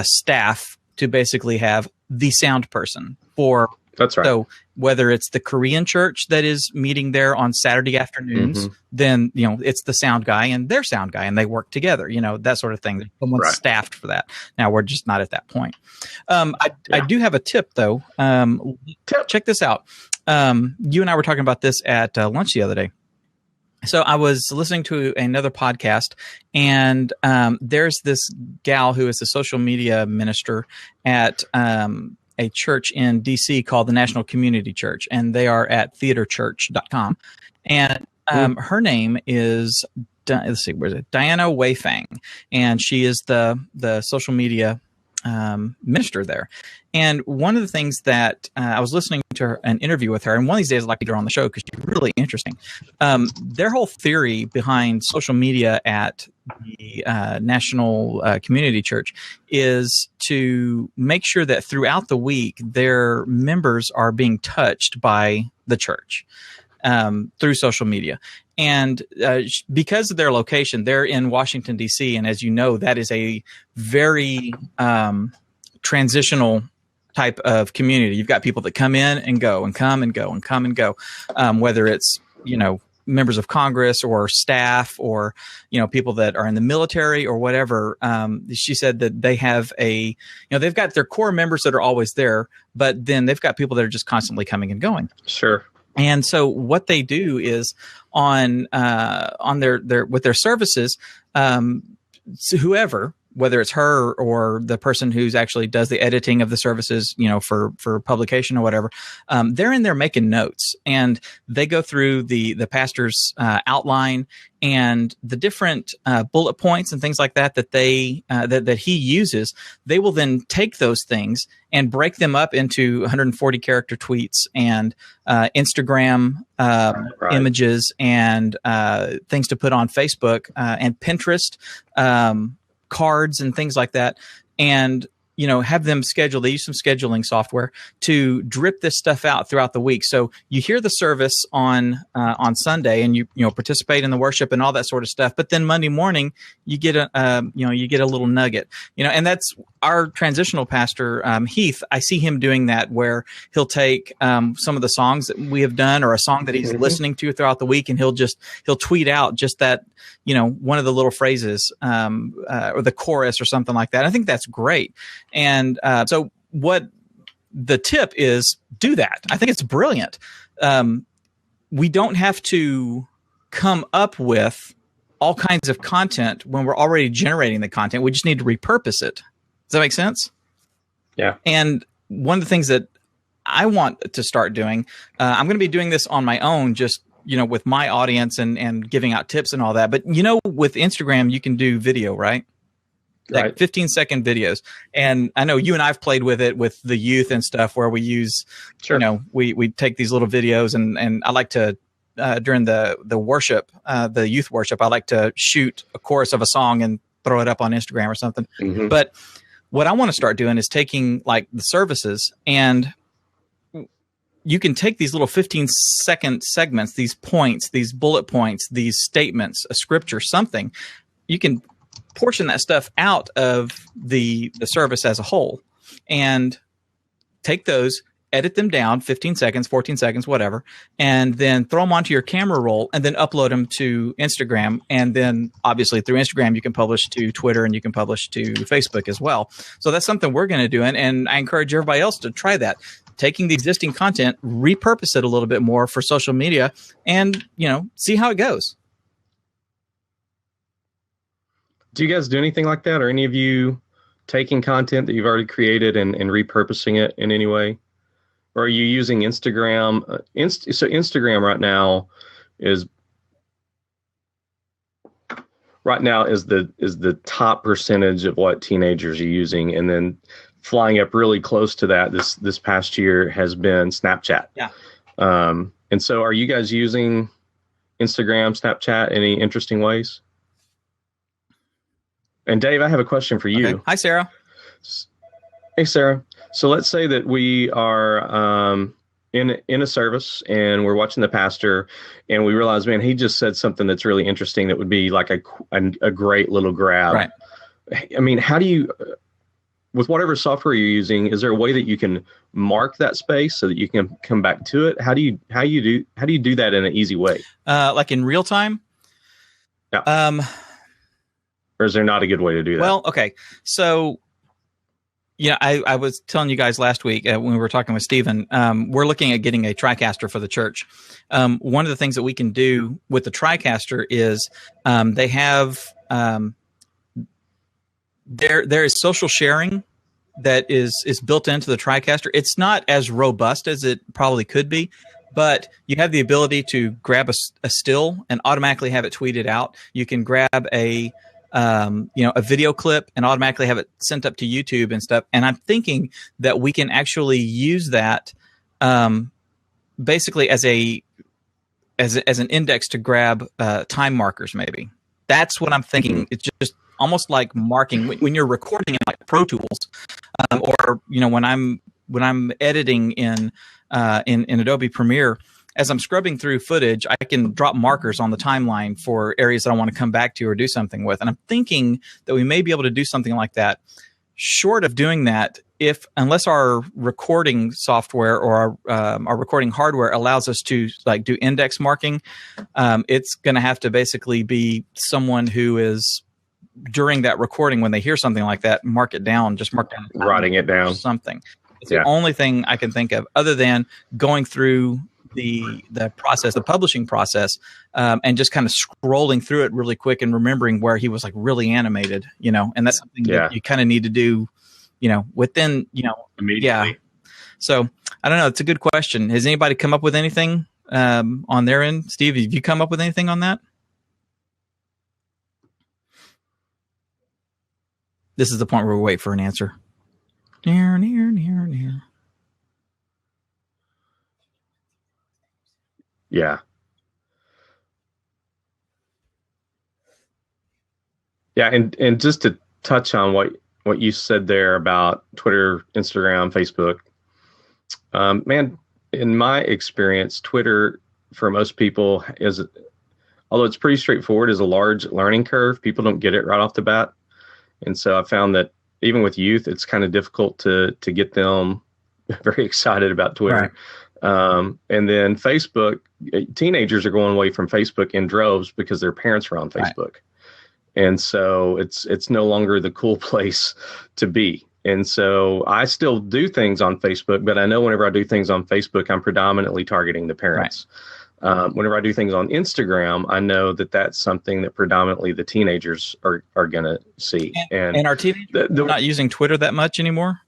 staff to basically have the sound person for. That's right. So whether it's the Korean church that is meeting there on Saturday afternoons, then, it's the sound guy and their sound guy, and they work together, that sort of thing. Someone's staffed for that. Now we're just not at that point. I do have a tip though. Check this out. You and I were talking about this at lunch the other day. So I was listening to another podcast, and there's this gal who is a social media minister at a church in DC called the National Community Church, and they are at theaterchurch.com. And her name is, let's see, where's it? Diana Weifang, and she is the social media minister there. And one of the things that I was listening to an interview with her, and one of these days I'd like to get her on the show because she's really interesting. Their whole theory behind social media at the National Community Church is to make sure that throughout the week their members are being touched by the church through social media. And because of their location, they're in Washington, D.C., and as you know, that is a very transitional type of community. You've got people that come in and go and come and go and come and go, whether it's, members of Congress or staff or, people that are in the military or whatever. She said that they have they've got their core members that are always there, but then they've got people that are just constantly coming and going. Sure. And so what they do is on their with their services, so whoever, whether it's her or the person who's actually does the editing of the services, for publication or whatever, they're in there making notes, and they go through the pastor's outline and the different bullet points and things like that they that he uses. They will then take those things and break them up into 140 character tweets and Instagram images and things to put on Facebook and Pinterest. Cards and things like that, and have them schedule. They use some scheduling software to drip this stuff out throughout the week. So you hear the service on Sunday, and you participate in the worship and all that sort of stuff. But then Monday morning, you get a little nugget. And that's our transitional pastor Heath. I see him doing that, where he'll take some of the songs that we have done, or a song that he's listening to throughout the week, and he'll tweet out just that one of the little phrases or the chorus or something like that. I think that's great. And so what the tip is, do that. I think it's brilliant. We don't have to come up with all kinds of content when we're already generating the content. We just need to repurpose it. Does that make sense? Yeah. And one of the things that I want to start doing, I'm going to be doing this on my own, just with my audience and giving out tips and all that. But with Instagram, you can do video, right? Like 15-second videos. And I know you and I've played with it with the youth and stuff, where we use, we take these little videos, and I like to, during the worship, the youth worship, I like to shoot a chorus of a song and throw it up on Instagram or something. Mm-hmm. But what I want to start doing is taking like the services, and you can take these little 15-second segments, these points, these bullet points, these statements, a scripture, something. You can portion that stuff out of the service as a whole, and take those, edit them down 15 seconds, 14 seconds, whatever, and then throw them onto your camera roll and then upload them to Instagram. And then obviously through Instagram, you can publish to Twitter and you can publish to Facebook as well. So that's something we're going to do. And I encourage everybody else to try that. Taking the existing content, repurpose it a little bit more for social media and, see how it goes. Do you guys do anything like that? Or any of you taking content that you've already created and repurposing it in any way? Or are you using Instagram? So Instagram right now is the top percentage of what teenagers are using, and then flying up really close to that this past year has been Snapchat. Yeah. And so are you guys using Instagram, Snapchat, any interesting ways? And Dave, I have a question for you. Okay. Hi, Sarah. Hey, Sarah. So let's say that we are in a service and we're watching the pastor, and we realize, man, he just said something that's really interesting that would be like a great little grab. Right. I mean, how do you, with whatever software you're using, is there a way that you can mark that space so that you can come back to it? How do you do that in an easy way? Like in real time? Yeah. Or is there not a good way to do that? Well, okay. So, I was telling you guys last week when we were talking with Stephen, we're looking at getting a TriCaster for the church. One of the things that we can do with the TriCaster is they have there is social sharing that is built into the TriCaster. It's not as robust as it probably could be, but you have the ability to grab a still and automatically have it tweeted out. You can grab a video clip and automatically have it sent up to YouTube and stuff. And I'm thinking that we can actually use that basically as an index to grab time markers. Maybe that's what I'm thinking. It's just almost like marking when you're recording in like Pro Tools, or when I'm editing in Adobe Premiere. As I'm scrubbing through footage, I can drop markers on the timeline for areas that I want to come back to or do something with. And I'm thinking that we may be able to do something like that. Short of doing that, unless our recording software or our recording hardware allows us to like do index marking, it's going to have to basically be someone who is during that recording, when they hear something like that, mark down writing it down, something. It's the only thing I can think of other than going through the process, the publishing process, and just kind of scrolling through it really quick and remembering where he was like really animated, and that's something that you kind of need to do, within, immediately. Yeah. So I don't know. It's a good question. Has anybody come up with anything on their end? Steve, have you come up with anything on that? This is the point where we wait for an answer. Near. Yeah. Yeah, and just to touch on what you said there about Twitter, Instagram, Facebook, man, in my experience, Twitter for most people although it's pretty straightforward, is a large learning curve. People don't get it right off the bat, and so I found that even with youth, it's kind of difficult to get them very excited about Twitter. Right. And then Facebook, teenagers are going away from Facebook in droves because their parents are on Facebook. Right. And so it's no longer the cool place to be. And so I still do things on Facebook, but I know whenever I do things on Facebook, I'm predominantly targeting the parents. Right. Whenever I do things on Instagram, I know that that's something that predominantly the teenagers are going to see. And are teenagers not using Twitter that much anymore?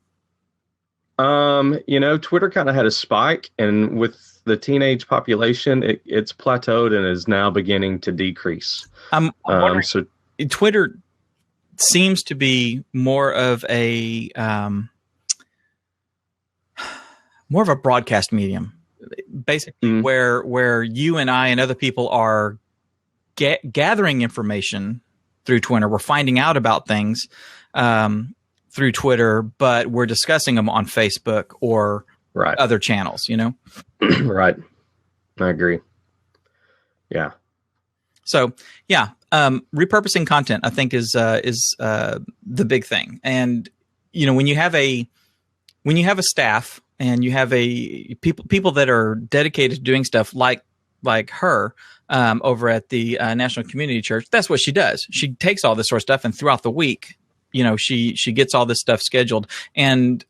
Twitter kind of had a spike, and with the teenage population, it's plateaued and is now beginning to decrease. I'm so Twitter seems to be more of a broadcast medium, basically, where you and I and other people are gathering information through Twitter. We're finding out about things through Twitter, but we're discussing them on Facebook or other channels, Right. I agree. Yeah. So, yeah, repurposing content, I think, is the big thing. And when you have a staff and you have people that are dedicated to doing stuff like her over at the National Community Church. That's what she does. She takes all this sort of stuff, and throughout the week, she gets all this stuff scheduled. And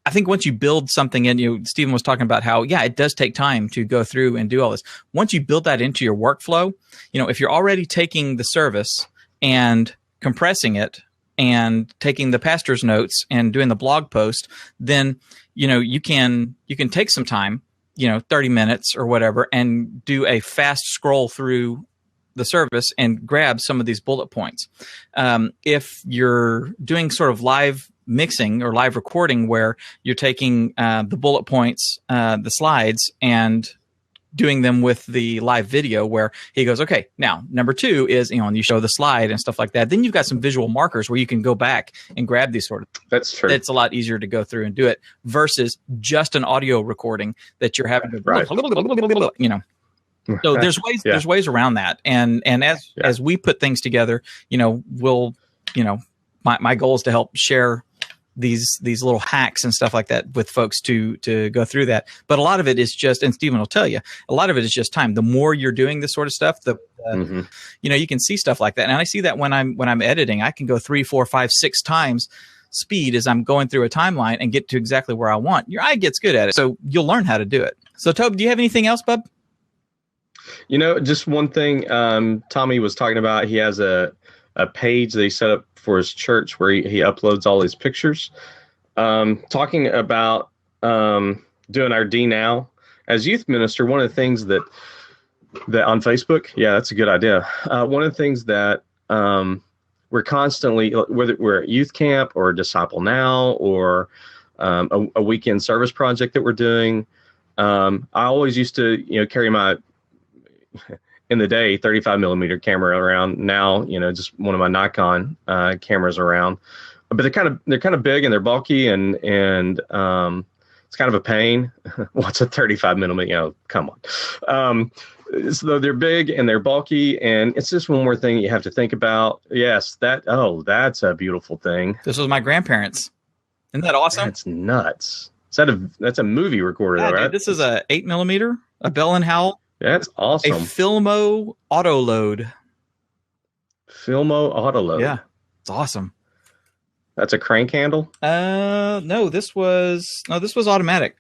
I think once you build something in, Stephen was talking about how, it does take time to go through and do all this. Once you build that into your workflow, if you're already taking the service and compressing it and taking the pastor's notes and doing the blog post, then, you can take some time, 30 minutes or whatever, and do a fast scroll through the service and grab some of these bullet points. If you're doing sort of live mixing or live recording where you're taking the bullet points, the slides, and doing them with the live video where he goes, okay, now number 2 is, and you show the slide and stuff like that. Then you've got some visual markers where you can go back and grab these sort of. That's true. It's a lot easier to go through and do it versus just an audio recording that you're having to, right. So there's ways around that. And as we put things together, we'll, my goal is to help share these little hacks and stuff like that with folks to go through that. But a lot of it is just, and Stephen will tell you, a lot of it is just time. The more you're doing this sort of stuff, you can see stuff like that. And I see that when I'm editing, I can go 3, 4, 5, 6 times speed as I'm going through a timeline and get to exactly where I want. Your eye gets good at it. So you'll learn how to do it. So Toby, do you have anything else, bub? Just one thing Tommy was talking about. He has a page that he set up for his church where he uploads all his pictures. Talking about doing our D Now as youth minister, one of the things that on Facebook, that's a good idea. One of the things that we're constantly, whether we're at youth camp or Disciple Now or a weekend service project that we're doing, I always used to carry my in the day 35 millimeter camera around. Now just one of my Nikon cameras around, but they're kind of big and they're bulky and it's kind of a pain. What's a 35 millimeter? Come on. So they're big and they're bulky, and it's just one more thing you have to think about. Yes, that's a beautiful thing. This was my grandparents. Isn't that awesome? That's nuts. That's a movie recorder, right? Dude, this is a 8 millimeter, a Bell and Howell. That's awesome. A Filmo Autoload. Filmo Autoload. Yeah, it's awesome. That's a crank handle? No, this was automatic.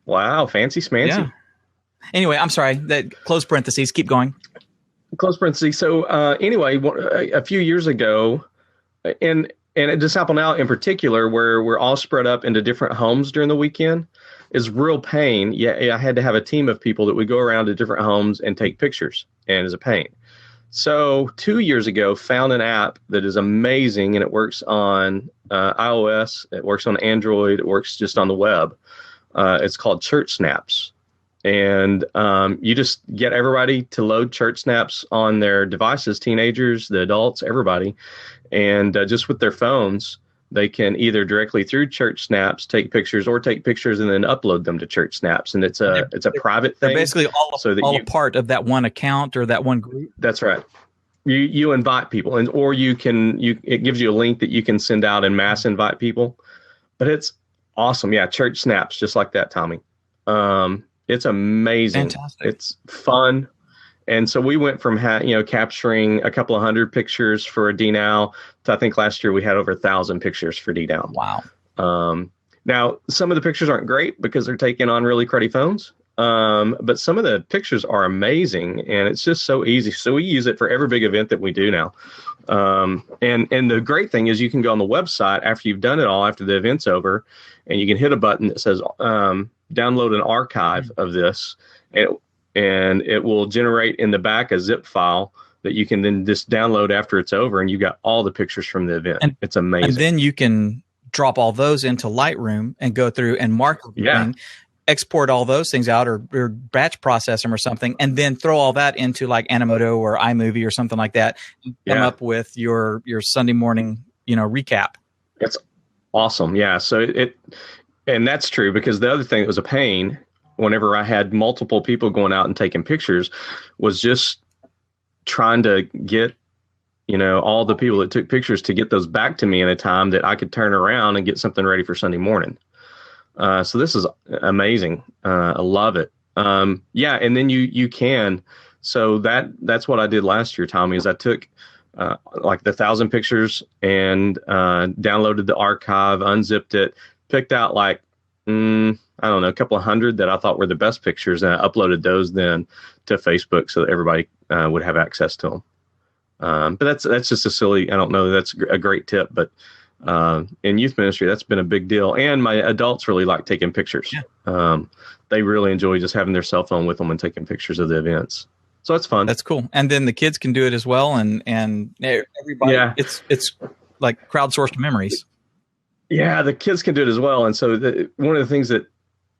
Wow, fancy schmancy. Yeah. Anyway, I'm sorry. That close parentheses. Keep going. Close parentheses. So anyway, a few years ago, and at Disciple Now in particular, where we're all spread up into different homes during the weekend, is real pain. Yeah, I had to have a team of people that would go around to different homes and take pictures, and it's a pain. So 2 years ago, found an app that is amazing, and it works on iOS, it works on Android, it works just on the web. It's called Church Snaps. And you just get everybody to load Church Snaps on their devices, teenagers, the adults, everybody. And just with their phones, they can either directly through Church Snaps take pictures or take pictures and then upload them to Church Snaps. And it's a private thing. They're basically all a part of that one account or that one group. That's right. You invite people, or it gives you a link that you can send out and mass invite people. But it's awesome. Yeah, Church Snaps, just like that, Tommy. It's amazing. Fantastic. It's fun. And so we went from capturing a couple of hundred pictures for a DNOW to, I think last year we had over 1,000 pictures for DNOW. Wow. Now, some of the pictures aren't great because they're taken on really cruddy phones. But some of the pictures are amazing, and it's just so easy. So we use it for every big event that we do now. And the great thing is you can go on the website after you've done it all, after the event's over, and you can hit a button that says download an archive of this, and it will generate in the back a zip file that you can then just download after it's over, and you got all the pictures from the event. And it's amazing. And then you can drop all those into Lightroom and go through and mark everything, export all those things out or batch process them or something, and then throw all that into like Animoto or iMovie or something like that, and come up with your Sunday morning, recap. It's awesome. Yeah. So and that's true, because the other thing that was a pain whenever I had multiple people going out and taking pictures was just trying to get, all the people that took pictures to get those back to me in a time that I could turn around and get something ready for Sunday morning. So this is amazing. I love it. Yeah, and then you can. So that's what I did last year, Tommy. Is I took like the 1,000 pictures and downloaded the archive, unzipped it, picked out like I don't know, a couple of hundred that I thought were the best pictures, and I uploaded those then to Facebook so that everybody would have access to them. But that's just a silly. I don't know. That's a great tip, but in youth ministry, that's been a big deal. And my adults really like taking pictures. Yeah. They really enjoy just having their cell phone with them and taking pictures of the events. So that's fun. That's cool. And then the kids can do it as well. And everybody, yeah. It's like crowdsourced memories. Yeah, the kids can do it as well. And so one of the things that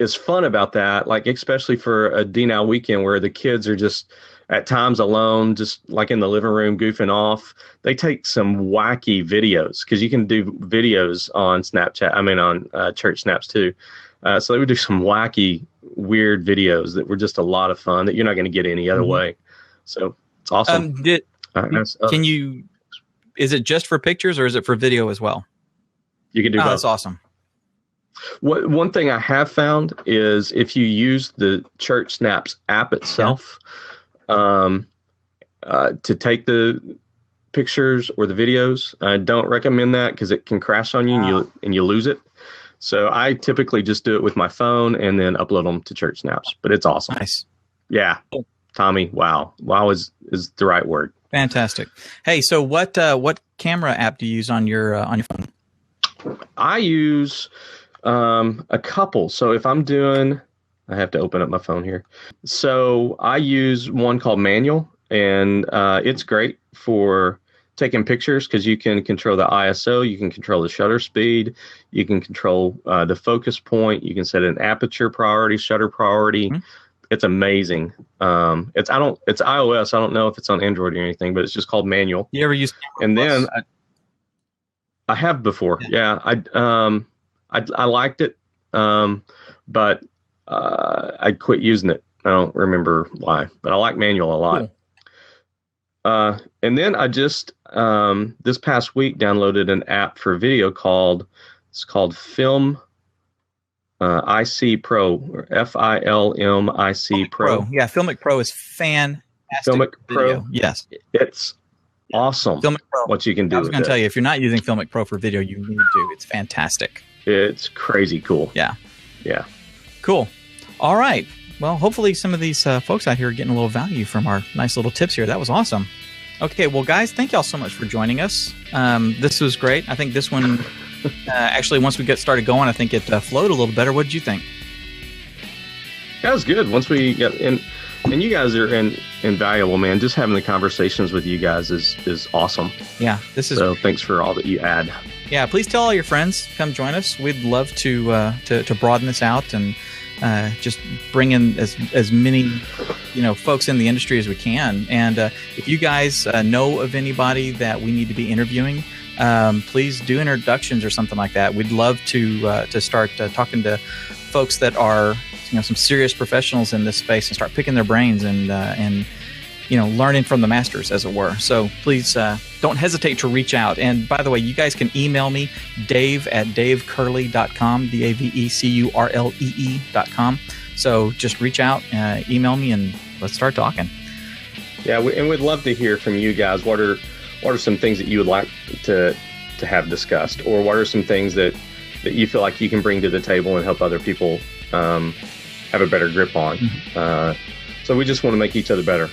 is fun about that, like especially for a DNOW weekend where the kids are just at times alone, just like in the living room goofing off, they take some wacky videos because you can do videos on Snapchat. I mean, on Church Snaps too. So they would do some wacky, weird videos that were just a lot of fun that you're not going to get any other way. So it's awesome. Can you? Is it just for pictures or is it for video as well? You can do both. That's awesome. One thing I have found is if you use the Church Snaps app itself to take the pictures or the videos, I don't recommend that because it can crash on you and you lose it. So I typically just do it with my phone and then upload them to Church Snaps. But it's awesome. Nice. Yeah. Tommy, wow. Wow is the right word. Fantastic. Hey, so what camera app do you use on your phone? I use a couple. So if I'm doing, I have to open up my phone here. So I use one called Manual, and it's great for taking pictures because you can control the ISO, you can control the shutter speed, you can control the focus point, you can set an aperture priority, shutter priority. Mm-hmm. It's amazing. It's iOS. I don't know if it's on Android or anything, but it's just called Manual. You ever use? And then I have before. Yeah. I liked it, but I quit using it. I don't remember why, but I like Manual a lot. Cool. And then I just this past week downloaded an app for video called Film IC Pro, or FILMIC Pro. Yeah, Filmic Pro is fantastic. Filmic Pro, yes, it's awesome. Filmic Pro. What you can do. I was going to tell you, if you're not using Filmic Pro for video, you need to. It's fantastic. It's crazy cool. Yeah. Cool. All right. Well, hopefully some of these folks out here are getting a little value from our nice little tips here. That was awesome. Okay, well, guys, thank y'all so much for joining us. This was great. I think this one, actually, once we get started going, I think it flowed a little better. What did you think? That was good. Once we got in, and you guys are invaluable, man. Just having the conversations with you guys is awesome. Yeah, this is. So thanks for all that you add. Yeah, please tell all your friends, come join us. We'd love to broaden this out and just bring in as many folks in the industry as we can. And if you guys know of anybody that we need to be interviewing, please do introductions or something like that. We'd love to start talking to folks that are some serious professionals in this space and start picking their brains and learning from the masters, as it were. So please don't hesitate to reach out. And by the way, you guys can email me, dave@davecurley.com, DAVECURLEE.com. So just reach out, email me, and let's start talking. Yeah, and we'd love to hear from you guys. What are some things that you would like to have discussed, or what are some things that you feel like you can bring to the table and help other people have a better grip on? Mm-hmm. So we just want to make each other better.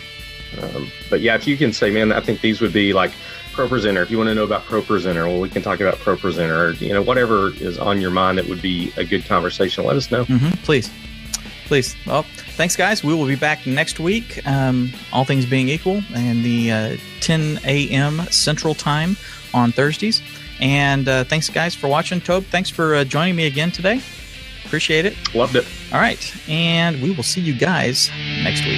But yeah, if you can say, man, I think these would be like ProPresenter. If you want to know about ProPresenter, well, we can talk about ProPresenter, or whatever is on your mind that would be a good conversation. Let us know. Mm-hmm. Please. Well, thanks, guys. We will be back next week, all things being equal, and the 10 a.m. Central Time on Thursdays. And thanks, guys, for watching. Tobe, thanks for joining me again today. Appreciate it. Loved it. All right, and we will see you guys next week.